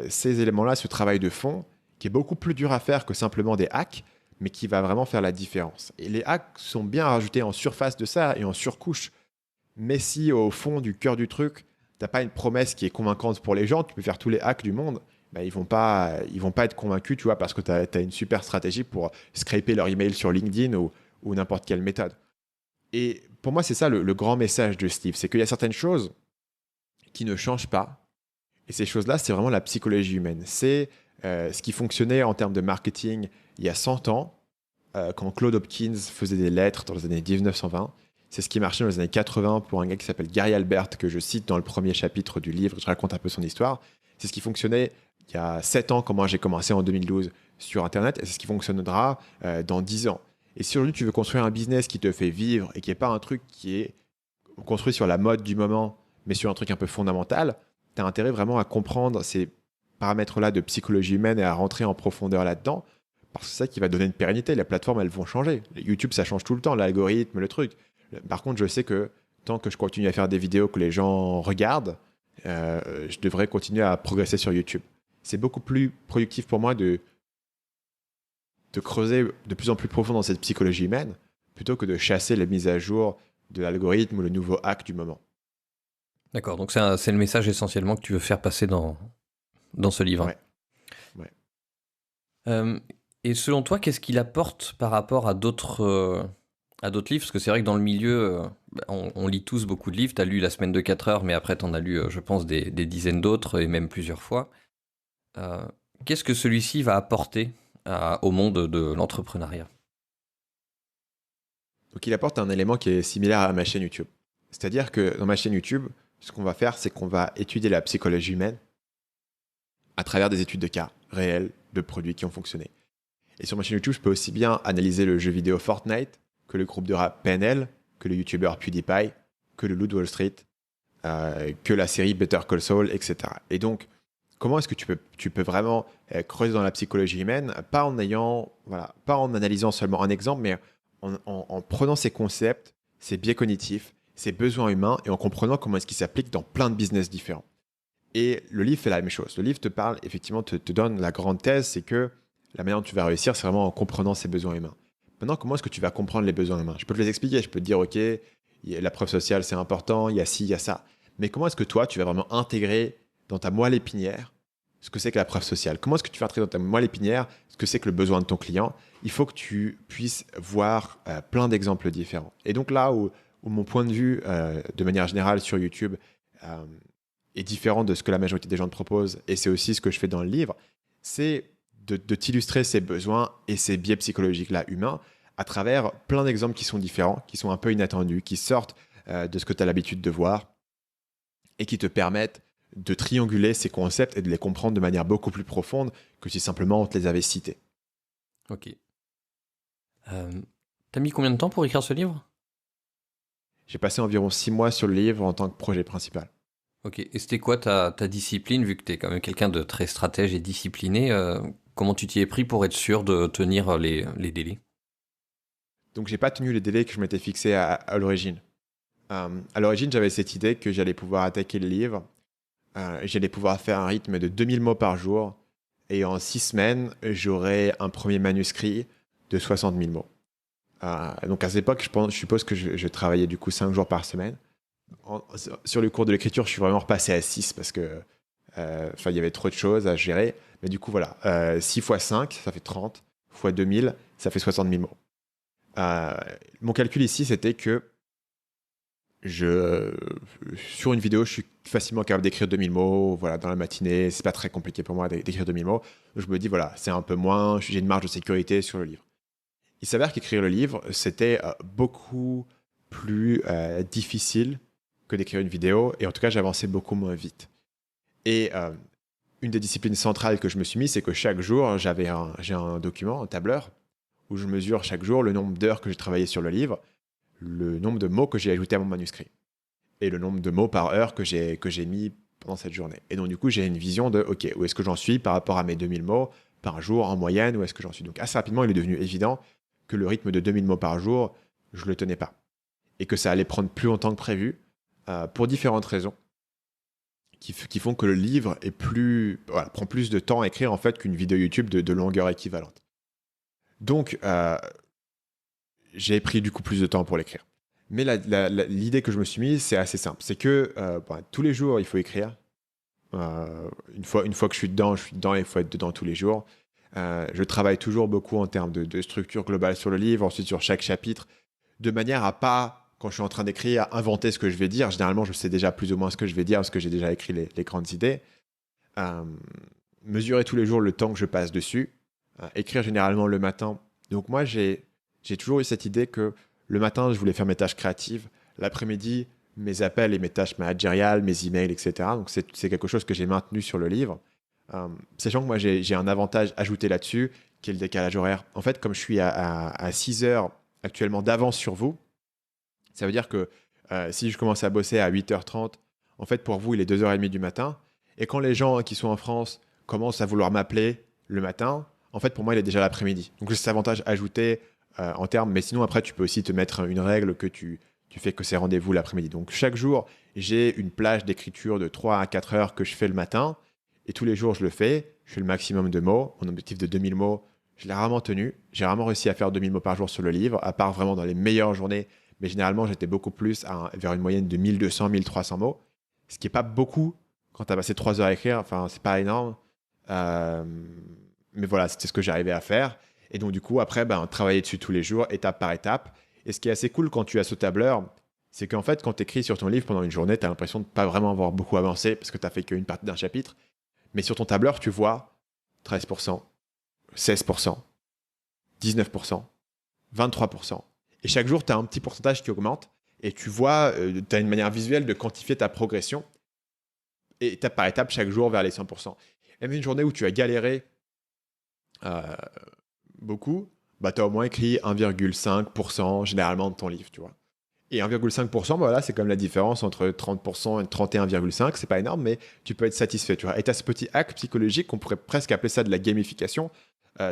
ces éléments-là, ce travail de fond, qui est beaucoup plus dur à faire que simplement des hacks, mais qui va vraiment faire la différence. Et les hacks sont bien rajoutés en surface de ça et en surcouche. Mais si au fond du cœur du truc, tu n'as pas une promesse qui est convaincante pour les gens, tu peux faire tous les hacks du monde, bah, ils vont pas être convaincus, tu vois, parce que tu as une super stratégie pour scraper leur email sur LinkedIn ou n'importe quelle méthode. Et pour moi, c'est ça le grand message de ce livre, c'est qu'il y a certaines choses qui ne changent pas. Et ces choses-là, c'est vraiment la psychologie humaine. C'est ce qui fonctionnait en termes de marketing il y a 100 ans, quand Claude Hopkins faisait des lettres dans les années 1920. C'est ce qui marchait dans les années 80 pour un gars qui s'appelle Gary Albert, que je cite dans le premier chapitre du livre. Je raconte un peu son histoire. C'est ce qui fonctionnait il y a 7 ans, quand moi j'ai commencé en 2012 sur Internet, et c'est ce qui fonctionnera dans 10 ans. Et si aujourd'hui tu veux construire un business qui te fait vivre et qui n'est pas un truc qui est construit sur la mode du moment, mais sur un truc un peu fondamental, tu as intérêt vraiment à comprendre ces paramètres-là de psychologie humaine et à rentrer en profondeur là-dedans, parce que c'est ça qui va donner une pérennité. Les plateformes, elles vont changer. YouTube, ça change tout le temps, l'algorithme, le truc. Par contre, je sais que tant que je continue à faire des vidéos que les gens regardent, je devrais continuer à progresser sur YouTube. C'est beaucoup plus productif pour moi de creuser de plus en plus profond dans cette psychologie humaine plutôt que de chasser les mises à jour de l'algorithme ou le nouveau hack du moment. D'accord, donc c'est le message essentiellement que tu veux faire passer dans ce livre. Ouais. Ouais. Et selon toi, qu'est-ce qu'il apporte par rapport à d'autres livres? Parce que c'est vrai que dans le milieu, on lit tous beaucoup de livres. Tu as lu La semaine de 4 heures, mais après, tu en as lu, je pense, des dizaines d'autres, et même plusieurs fois. Qu'est-ce que celui-ci va apporter au monde de l'entrepreneuriat? Donc il apporte un élément qui est similaire à ma chaîne YouTube. C'est-à-dire que dans ma chaîne YouTube, ce qu'on va faire, c'est qu'on va étudier la psychologie humaine à travers des études de cas réels de produits qui ont fonctionné. Et sur ma chaîne YouTube, je peux aussi bien analyser le jeu vidéo Fortnite que le groupe de rap PNL, que le YouTuber PewDiePie, que le Loup de Wall Street, que la série Better Call Saul, etc. Et donc, comment est-ce que tu peux vraiment creuser dans la psychologie humaine, pas en analysant seulement un exemple, mais en prenant ces concepts, ces biais cognitifs, ces besoins humains, et en comprenant comment est-ce qu'ils s'appliquent dans plein de business différents. Et le livre fait la même chose. Le livre te parle, effectivement, te donne la grande thèse, c'est que la manière dont tu vas réussir, c'est vraiment en comprenant ces besoins humains. Maintenant, comment est-ce que tu vas comprendre les besoins humains? Je peux te les expliquer, je peux te dire, OK, la preuve sociale, c'est important, il y a ci, il y a ça. Mais comment est-ce que toi, tu vas vraiment intégrer dans ta moelle épinière ce que c'est que la preuve sociale? Comment est-ce que tu vas intégrer dans ta moelle épinière ce que c'est que le besoin de ton client? Il faut que tu puisses voir plein d'exemples différents. Et donc là où mon point de vue, de manière générale sur YouTube, est différent de ce que la majorité des gens te proposent, et c'est aussi ce que je fais dans le livre, c'est de t'illustrer ces besoins et ces biais psychologiques-là humains à travers plein d'exemples qui sont différents, qui sont un peu inattendus, qui sortent de ce que tu as l'habitude de voir et qui te permettent de trianguler ces concepts et de les comprendre de manière beaucoup plus profonde que si simplement on te les avait cités. Ok. T'as mis combien de temps pour écrire ce livre? J'ai passé environ 6 mois sur le livre en tant que projet principal. Ok. Et c'était quoi ta discipline, vu que tu es quand même quelqu'un de très stratège et discipliné? Comment tu t'y es pris pour être sûr de tenir les délais? Donc j'ai pas tenu les délais que je m'étais fixé à l'origine. À l'origine, j'avais cette idée que j'allais pouvoir attaquer le livre, j'allais pouvoir faire un rythme de 2000 mots par jour, et en 6 semaines, j'aurais un premier manuscrit de 60 000 mots. Donc à cette époque, je suppose que je travaillais du coup 5 jours par semaine. Sur le cours de l'écriture, je suis vraiment repassé à 6 parce que il y avait trop de choses à gérer. Mais du coup, voilà, 6 x 5, ça fait 30, x 2000, ça fait 60 000 mots. Mon calcul ici, c'était que sur une vidéo, je suis facilement capable d'écrire 2000 mots, voilà, dans la matinée. C'est pas très compliqué pour moi d'écrire 2000 mots. Je me dis, voilà, c'est un peu moins, j'ai une marge de sécurité sur le livre. Il s'avère qu'écrire le livre, c'était beaucoup plus difficile que d'écrire une vidéo, et en tout cas, j'avançais beaucoup moins vite. Et une des disciplines centrales que je me suis mis, c'est que chaque jour, j'ai un document, un tableur, où je mesure chaque jour le nombre d'heures que j'ai travaillé sur le livre, le nombre de mots que j'ai ajouté à mon manuscrit, et le nombre de mots par heure que j'ai mis pendant cette journée. Et donc, du coup, j'ai une vision de, OK, où est-ce que j'en suis par rapport à mes 2000 mots par jour en moyenne, où est-ce que j'en suis? Donc, assez rapidement, il est devenu évident que le rythme de 2000 mots par jour, je ne le tenais pas. Et que ça allait prendre plus longtemps que prévu, pour différentes raisons, qui font que le livre prend plus de temps à écrire en fait qu'une vidéo YouTube de longueur équivalente. Donc, j'ai pris du coup plus de temps pour l'écrire. Mais l'idée que je me suis mise, c'est assez simple. C'est que tous les jours, il faut écrire. Une fois que je suis dedans, il faut être dedans tous les jours. Je travaille toujours beaucoup en termes de structure globale sur le livre, ensuite sur chaque chapitre, de manière à pas, quand je suis en train d'écrire, inventer ce que je vais dire. Généralement, je sais déjà plus ou moins ce que je vais dire parce que j'ai déjà écrit les grandes idées. Mesurer tous les jours le temps que je passe dessus. Écrire généralement le matin. Donc moi, j'ai toujours eu cette idée que le matin, je voulais faire mes tâches créatives. L'après-midi, mes appels et mes tâches managériales, mes emails, etc. Donc c'est quelque chose que j'ai maintenu sur le livre. Sachant que moi, j'ai un avantage ajouté là-dessus, qui est le décalage horaire. En fait, comme je suis à 6 heures actuellement d'avance sur vous, ça veut dire que si je commence à bosser à 8h30, en fait, pour vous, il est 2h30 du matin. Et quand les gens qui sont en France commencent à vouloir m'appeler le matin, en fait, pour moi, il est déjà l'après-midi. Donc, c'est cet avantage ajouté en termes. Mais sinon, après, tu peux aussi te mettre une règle que tu tu fais que ces rendez-vous l'après-midi. Donc chaque jour, j'ai une plage d'écriture de 3 à 4 heures que je fais le matin. Et tous les jours, je le fais. Je fais le maximum de mots. Mon objectif de 2000 mots, je l'ai rarement tenu. J'ai rarement réussi à faire 2000 mots par jour sur le livre, à part vraiment dans les meilleures journées. Mais généralement, j'étais beaucoup plus vers une moyenne de 1200, 1300 mots. Ce qui n'est pas beaucoup quand tu as passé 3 heures à écrire. Enfin, c'est pas énorme. Euh, mais voilà, c'était ce que j'arrivais à faire. Et donc, du coup, après, travailler dessus tous les jours, étape par étape. Et ce qui est assez cool quand tu as ce tableur, c'est qu'en fait, quand tu écris sur ton livre pendant une journée, tu as l'impression de ne pas vraiment avoir beaucoup avancé parce que tu n'as fait qu'une partie d'un chapitre. Mais sur ton tableur, tu vois 13%, 16%, 19%, 23%. Et chaque jour, tu as un petit pourcentage qui augmente. Et tu vois, tu as une manière visuelle de quantifier ta progression. Et étape par étape, chaque jour vers les 100%. Même une journée où tu as galéré beaucoup, tu as au moins écrit 1,5% généralement de ton livre, tu vois. Et 1,5%, voilà, c'est comme la différence entre 30% et 31,5%. C'est pas énorme, mais tu peux être satisfait, tu vois. Et tu as ce petit hack psychologique, qu'on pourrait presque appeler ça de la gamification,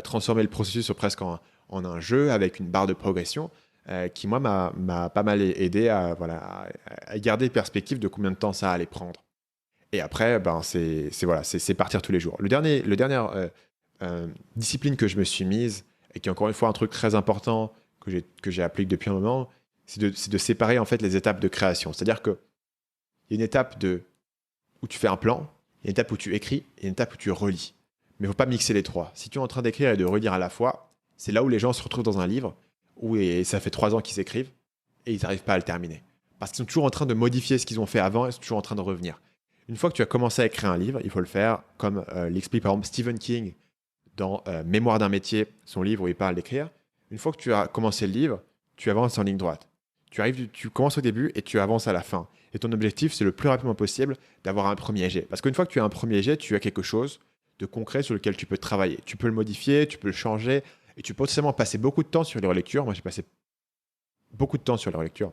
transformer le processus presque en un jeu avec une barre de progression, qui, moi, m'a pas mal aidé à garder perspective de combien de temps ça allait prendre. Et après, c'est partir tous les jours. Le dernier discipline que je me suis mise, et qui est encore une fois un truc très important que j'ai appliqué depuis un moment, c'est de séparer en fait les étapes de création. C'est-à-dire qu'il y a une étape où tu fais un plan, il y a une étape où tu écris, et une étape où tu relis. Mais il ne faut pas mixer les trois. Si tu es en train d'écrire et de relire à la fois, c'est là où les gens se retrouvent dans un livre, et ça fait 3 ans qu'ils écrivent, et ils n'arrivent pas à le terminer. Parce qu'ils sont toujours en train de modifier ce qu'ils ont fait avant, et ils sont toujours en train de revenir. Une fois que tu as commencé à écrire un livre, il faut le faire comme l'explique par exemple Stephen King dans Mémoire d'un métier, son livre où il parle d'écrire. Une fois que tu as commencé le livre, tu avances en ligne droite. Tu commences au début et tu avances à la fin. Et ton objectif, c'est le plus rapidement possible d'avoir un premier jet. Parce qu'une fois que tu as un premier jet, tu as quelque chose de concret sur lequel tu peux travailler. Tu peux le modifier, tu peux le changer, et tu peux potentiellement passer beaucoup de temps sur les relectures. Moi, j'ai passé beaucoup de temps sur les relectures.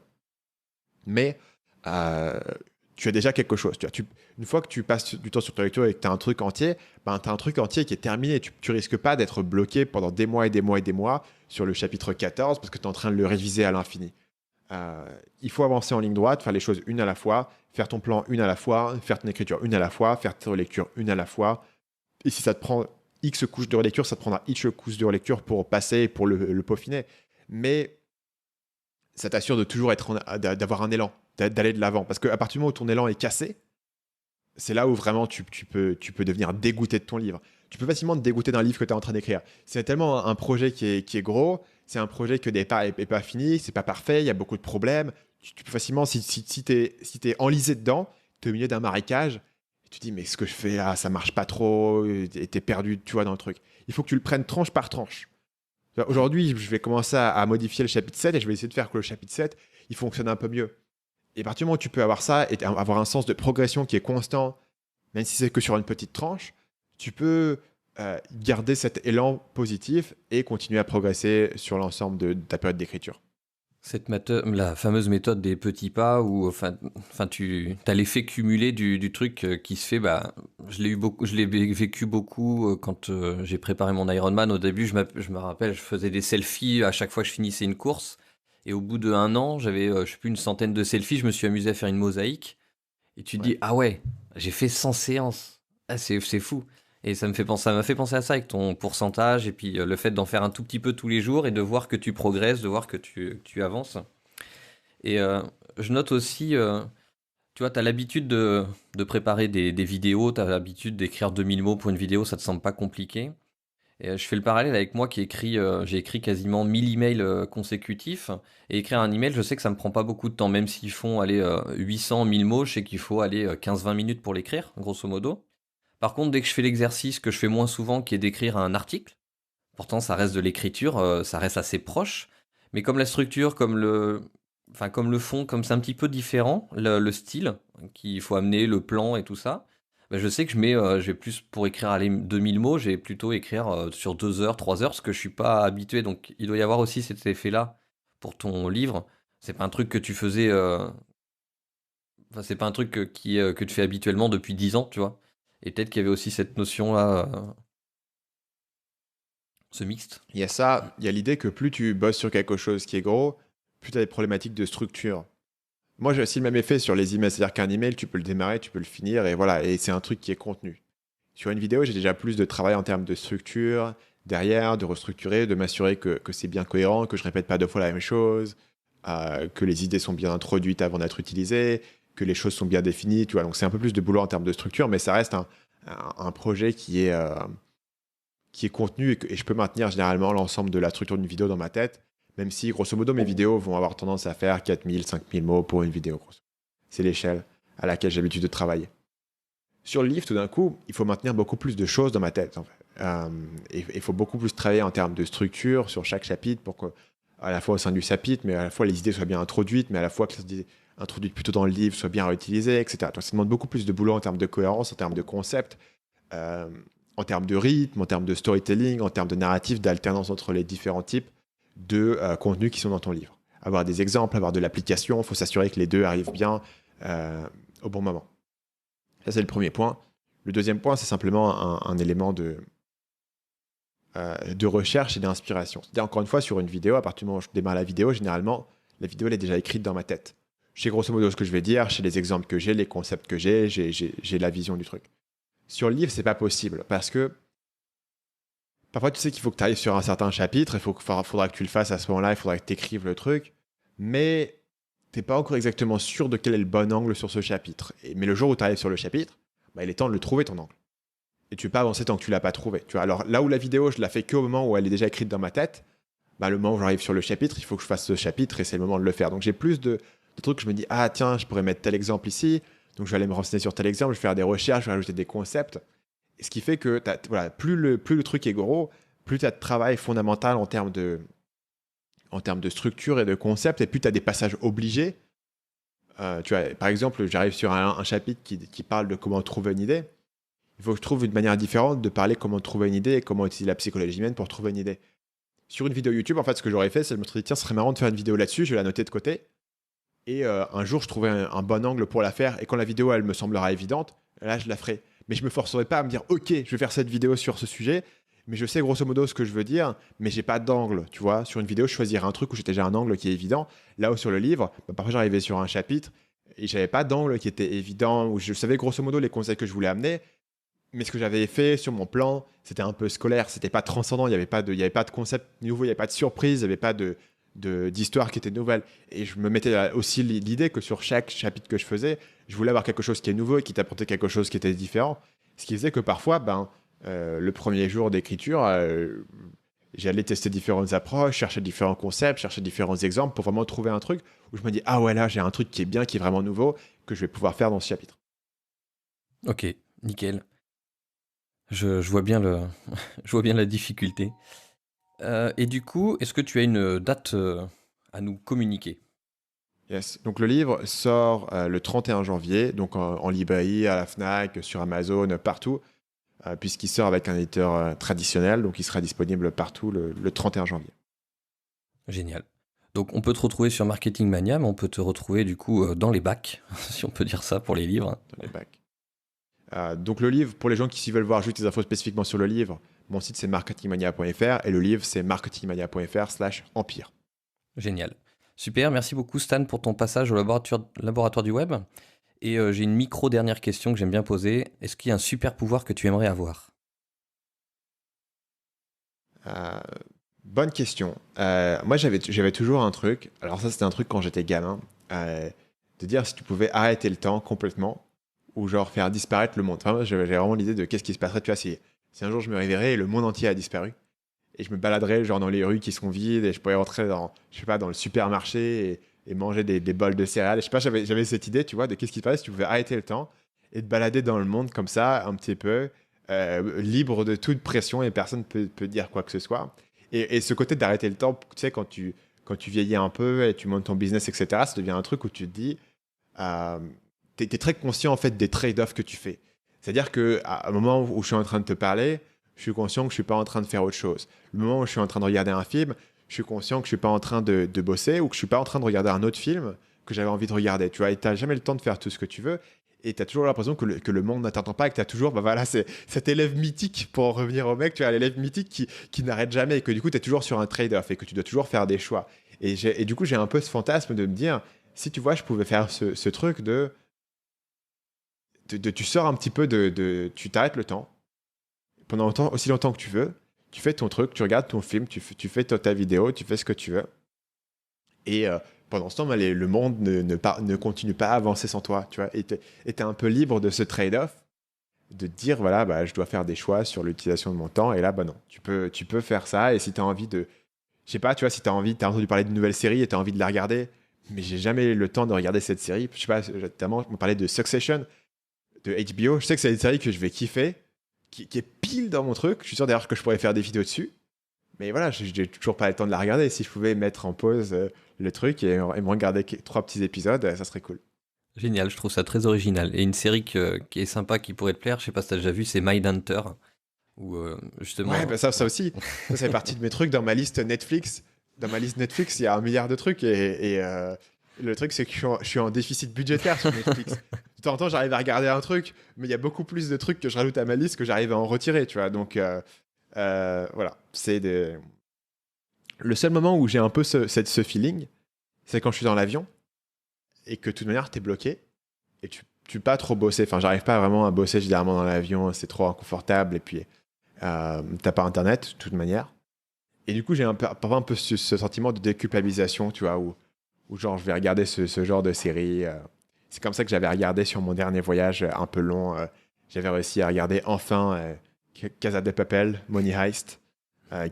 Mais tu as déjà quelque chose. Une fois que tu passes du temps sur ta lecture et que tu as un truc entier, tu as un truc entier qui est terminé. Tu risques pas d'être bloqué pendant des mois et des mois et des mois sur le chapitre 14 parce que tu es en train de le réviser à l'infini. Il faut avancer en ligne droite, faire les choses une à la fois, faire ton plan une à la fois, faire ton écriture une à la fois, faire tes relectures une à la fois. Et si ça te prend X couches de relecture, ça te prendra X couches de relecture pour passer et pour le peaufiner. Mais ça t'assure de toujours d'avoir un élan, d'aller de l'avant. Parce qu'à partir du moment où ton élan est cassé, c'est là où vraiment tu peux devenir dégoûté de ton livre. Tu peux facilement te dégoûter d'un livre que tu es en train d'écrire. C'est tellement un projet qui est gros, c'est un projet que n'est pas fini, c'est pas parfait, il y a beaucoup de problèmes. Tu peux facilement, si tu es enlisé dedans, tu es au milieu d'un marécage, et tu te dis, mais ce que je fais là, ça marche pas trop, et tu es perdu, tu vois, dans le truc. Il faut que tu le prennes tranche par tranche. Aujourd'hui, je vais commencer à modifier le chapitre 7 et je vais essayer de faire que le chapitre 7, il fonctionne un peu mieux. Et à partir du moment où tu peux avoir ça et avoir un sens de progression qui est constant, même si c'est que sur une petite tranche, tu peux garder cet élan positif et continuer à progresser sur l'ensemble de ta période d'écriture. La fameuse méthode des petits pas où tu as l'effet cumulé du truc qui se fait. Je l'ai vécu beaucoup quand j'ai préparé mon Ironman. Au début, je me rappelle, je faisais des selfies à chaque fois que je finissais une course. Et au bout d'1 an, j'avais, je sais plus, une centaine de selfies. Je me suis amusé à faire une mosaïque. Et tu te dis, ah ouais, j'ai fait 100 séances. Ah, c'est fou. Et ça m'a fait penser à ça avec ton pourcentage et puis le fait d'en faire un tout petit peu tous les jours et de voir que tu progresses, de voir que tu avances. Et je note aussi, tu vois, tu as l'habitude de préparer des vidéos, tu as l'habitude d'écrire 2000 mots pour une vidéo, ça te semble pas compliqué. Et je fais le parallèle avec moi j'ai écrit quasiment 1000 emails consécutifs. Et écrire un email, je sais que ça me prend pas beaucoup de temps, même s'ils font aller 800, 1000 mots, je sais qu'il faut aller 15-20 minutes pour l'écrire, grosso modo. Par contre, dès que je fais l'exercice que je fais moins souvent, qui est d'écrire un article, pourtant ça reste de l'écriture, ça reste assez proche, mais comme la structure, comme le fond, comme c'est un petit peu différent, le style qu'il faut amener, le plan et tout ça, je sais que je vais plus pour écrire 2000 mots, je vais plutôt écrire sur 2 heures, 3 heures, parce que je suis pas habitué. Donc il doit y avoir aussi cet effet-là pour ton livre. C'est pas un truc que tu faisais, c'est pas un truc que tu fais habituellement depuis 10 ans, tu vois. Et peut-être qu'il y avait aussi cette notion-là, ce mixte. Il y a ça, il y a l'idée que plus tu bosses sur quelque chose qui est gros, plus tu as des problématiques de structure. Moi, j'ai aussi le même effet sur les emails. C'est-à-dire qu'un email, tu peux le démarrer, tu peux le finir, et voilà. Et c'est un truc qui est contenu. Sur une vidéo, j'ai déjà plus de travail en termes de structure, derrière, de restructurer, de m'assurer que c'est bien cohérent, que je répète pas deux fois la même chose, que les idées sont bien introduites avant d'être utilisées, que les choses sont bien définies. Tu vois. Donc, c'est un peu plus de boulot en termes de structure, mais ça reste un projet qui est contenu et je peux maintenir généralement l'ensemble de la structure d'une vidéo dans ma tête, même si, grosso modo, mes vidéos vont avoir tendance à faire 4000, 5000 mots pour une vidéo. C'est l'échelle à laquelle j'ai l'habitude de travailler. Sur le livre, tout d'un coup, il faut maintenir beaucoup plus de choses dans ma tête. En fait. Il faut beaucoup plus travailler en termes de structure sur chaque chapitre pour que, à la fois au sein du chapitre, mais à la fois les idées soient bien introduites, mais à la fois que les idées introduites plutôt dans le livre soient bien réutilisées, etc. Donc, ça demande beaucoup plus de boulot en termes de cohérence, en termes de concept, euh, en termes de rythme, en termes de storytelling, en termes de narratif, d'alternance entre les différents types de contenus qui sont dans ton livre. Avoir des exemples, avoir de l'application, il faut s'assurer que les deux arrivent bien au bon moment. Ça, c'est le premier point. Le deuxième point, c'est simplement un élément de recherche et d'inspiration. C'est-à-dire, encore une fois, sur une vidéo, à partir du moment où je démarre la vidéo, généralement, la vidéo elle est déjà écrite dans ma tête. Je sais grosso modo ce que je vais dire, je sais les exemples que j'ai, les concepts que j'ai la vision du truc. Sur le livre, c'est pas possible parce que parfois, tu sais qu'il faut que tu arrives sur un certain chapitre, faudra que tu le fasses à ce moment-là, il faudra que tu écrives le truc, mais tu n'es pas encore exactement sûr de quel est le bon angle sur ce chapitre. Mais le jour où tu arrives sur le chapitre, bah, il est temps de le trouver, ton angle. Et tu ne peux pas avancer tant que tu ne l'as pas trouvé. Tu vois, alors là où la vidéo, je la fais qu'au moment où elle est déjà écrite dans ma tête, bah, le moment où j'arrive sur le chapitre, il faut que je fasse ce chapitre et c'est le moment de le faire. Donc j'ai plus de trucs que je me dis, ah tiens, je pourrais mettre tel exemple ici, donc je vais aller me renseigner sur tel exemple, je vais faire des recherches, je vais rajouter des concepts. Ce qui fait que voilà, plus le truc est gros, plus tu as de travail fondamental en termes de structure et de concept, et plus tu as des passages obligés. Tu vois, par exemple, j'arrive sur un chapitre qui parle de comment trouver une idée. Il faut que je trouve une manière différente de parler comment trouver une idée et comment utiliser la psychologie humaine pour trouver une idée. Sur une vidéo YouTube, en fait, ce que j'aurais fait, c'est de me dire, tiens, ce serait marrant de faire une vidéo là-dessus, je vais la noter de côté. Et un jour, je trouverai un bon angle pour la faire. Et quand la vidéo, elle me semblera évidente, là, je la ferai. Mais je ne me forcerai pas à me dire, OK, je vais faire cette vidéo sur ce sujet, mais je sais grosso modo ce que je veux dire, mais j'ai pas d'angle, tu vois. Sur une vidéo, je choisirais un truc où j'ai déjà un angle qui est évident. Là où sur le livre, bah, parfois, j'arrivais sur un chapitre et j'avais pas d'angle qui était évident, où je savais grosso modo les conseils que je voulais amener. Mais ce que j'avais fait sur mon plan, c'était un peu scolaire, c'était pas transcendant, il n'y avait pas de concept nouveau, il n'y avait pas de surprise, il n'y avait pas d'histoire qui était nouvelle. Et je me mettais aussi l'idée que sur chaque chapitre que je faisais, je voulais avoir quelque chose qui est nouveau et qui t'apportait quelque chose qui était différent. Ce qui faisait que parfois, le premier jour d'écriture, j'allais tester différentes approches, chercher différents concepts, chercher différents exemples pour vraiment trouver un truc où je me dis, ah ouais, là, j'ai un truc qui est bien, qui est vraiment nouveau, que je vais pouvoir faire dans ce chapitre. Ok, nickel. Je vois bien je vois bien la difficulté. Et du coup, est-ce que tu as une date à nous communiquer? Yes. Donc le livre sort le 31 janvier, donc en librairie, à la Fnac, sur Amazon, partout, puisqu'il sort avec un éditeur traditionnel, donc il sera disponible partout le 31 janvier. Génial. Donc on peut te retrouver sur Marketing Mania, mais on peut te retrouver du coup dans les bacs, si on peut dire ça pour les livres. Dans les bacs. Donc le livre, pour les gens qui veulent voir juste des infos spécifiquement sur le livre, mon site c'est marketingmania.fr et le livre c'est marketingmania.fr/empire. Génial. Super, merci beaucoup Stan pour ton passage au laboratoire du web. Et j'ai une dernière question que j'aime bien poser. Est-ce qu'il y a un super pouvoir que tu aimerais avoir? Bonne question. Moi j'avais toujours un truc, alors ça c'était un truc quand j'étais gamin, de dire si tu pouvais arrêter le temps complètement ou genre faire disparaître le monde. Enfin, moi, j'avais vraiment l'idée de qu'est-ce qui se passerait, tu vois, si un jour je me réveillerais et le monde entier a disparu. Et je me baladerais genre dans les rues qui sont vides et je pourrais rentrer dans le supermarché et manger des bols de céréales. Et je sais pas, j'avais cette idée, tu vois, de qu'est-ce qui se passe si tu pouvais arrêter le temps et te balader dans le monde comme ça, un petit peu, libre de toute pression et personne peut dire quoi que ce soit. Et ce côté d'arrêter le temps, tu sais, quand tu vieillis un peu et tu montes ton business, etc., ça devient un truc où tu te dis, t'es très conscient en fait des trade-offs que tu fais. C'est-à-dire qu'à un moment où je suis en train de te parler, je suis conscient que je ne suis pas en train de faire autre chose. Le moment où je suis en train de regarder un film, je suis conscient que je ne suis pas en train de bosser ou que je ne suis pas en train de regarder un autre film que j'avais envie de regarder. Tu vois, et tu n'as jamais le temps de faire tout ce que tu veux. Et tu as toujours l'impression que le monde ne t'attend pas et que tu as toujours, c'est cet élève mythique, pour en revenir au mec, tu as l'élève mythique qui n'arrête jamais et que du coup, tu es toujours sur un trade-off et que tu dois toujours faire des choix. Et du coup, j'ai un peu ce fantasme de me dire, si tu vois, je pouvais faire ce truc tu sors un petit peu tu t'arrêtes le temps pendant aussi longtemps que tu veux, tu fais ton truc, tu regardes ton film, tu fais ta vidéo, tu fais ce que tu veux. Et pendant ce temps, bah, le monde ne continue pas à avancer sans toi, tu vois. Et t'es un peu libre de ce trade-off, de te dire, voilà, bah, je dois faire des choix sur l'utilisation de mon temps. Et là, bah non, tu peux faire ça. Et si tu as envie je sais pas, tu vois, si tu as entendu parler d'une nouvelle série et tu as envie de la regarder, mais j'ai jamais eu le temps de regarder cette série. Je sais pas, notamment, on parlait de Succession, de HBO. Je sais que c'est une série que je vais kiffer, qui est pile dans mon truc. Je suis sûr d'ailleurs que je pourrais faire des vidéos dessus. Mais voilà, j'ai toujours pas le temps de la regarder. Si je pouvais mettre en pause le truc et me regarder 3 petits épisodes, ça serait cool. Génial, je trouve ça très original. Et une série qui est sympa, qui pourrait te plaire, je sais pas si t'as déjà vu, c'est Mindhunter, où Ouais, justement... bah ça aussi, ça fait partie de mes trucs dans ma liste Netflix. Dans ma liste Netflix, il y a 1 milliard de trucs et le truc, c'est que je suis en déficit budgétaire sur Netflix. De temps en temps, j'arrive à regarder un truc, mais il y a beaucoup plus de trucs que je rajoute à ma liste que j'arrive à en retirer, tu vois. Donc voilà, le seul moment où j'ai un peu ce feeling, c'est quand je suis dans l'avion et que de toute manière, t'es bloqué et tu peux pas trop bosser. Enfin, j'arrive pas vraiment à bosser généralement dans l'avion, c'est trop inconfortable et puis t'as pas internet de toute manière. Et du coup, j'ai parfois un peu ce sentiment de déculpabilisation, tu vois, où genre je vais regarder ce genre de série. C'est comme ça que j'avais regardé sur mon dernier voyage un peu long. J'avais réussi à regarder enfin Casa de Papel, Money Heist,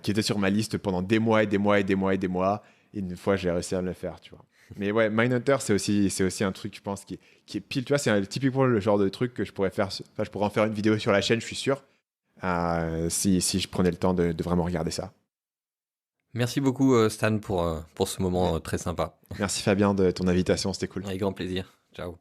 qui était sur ma liste pendant des mois et des mois et des mois et des mois. Et une fois, j'ai réussi à le faire, tu vois. Mais ouais, Mindhunter, c'est aussi un truc, je pense, qui est pile, tu vois, c'est typiquement le genre de truc que je pourrais faire. Enfin, je pourrais en faire une vidéo sur la chaîne, je suis sûr, si je prenais le temps de vraiment regarder ça. Merci beaucoup Stan pour ce moment très sympa. Merci Fabien de ton invitation, c'était cool. Avec grand plaisir. Ciao.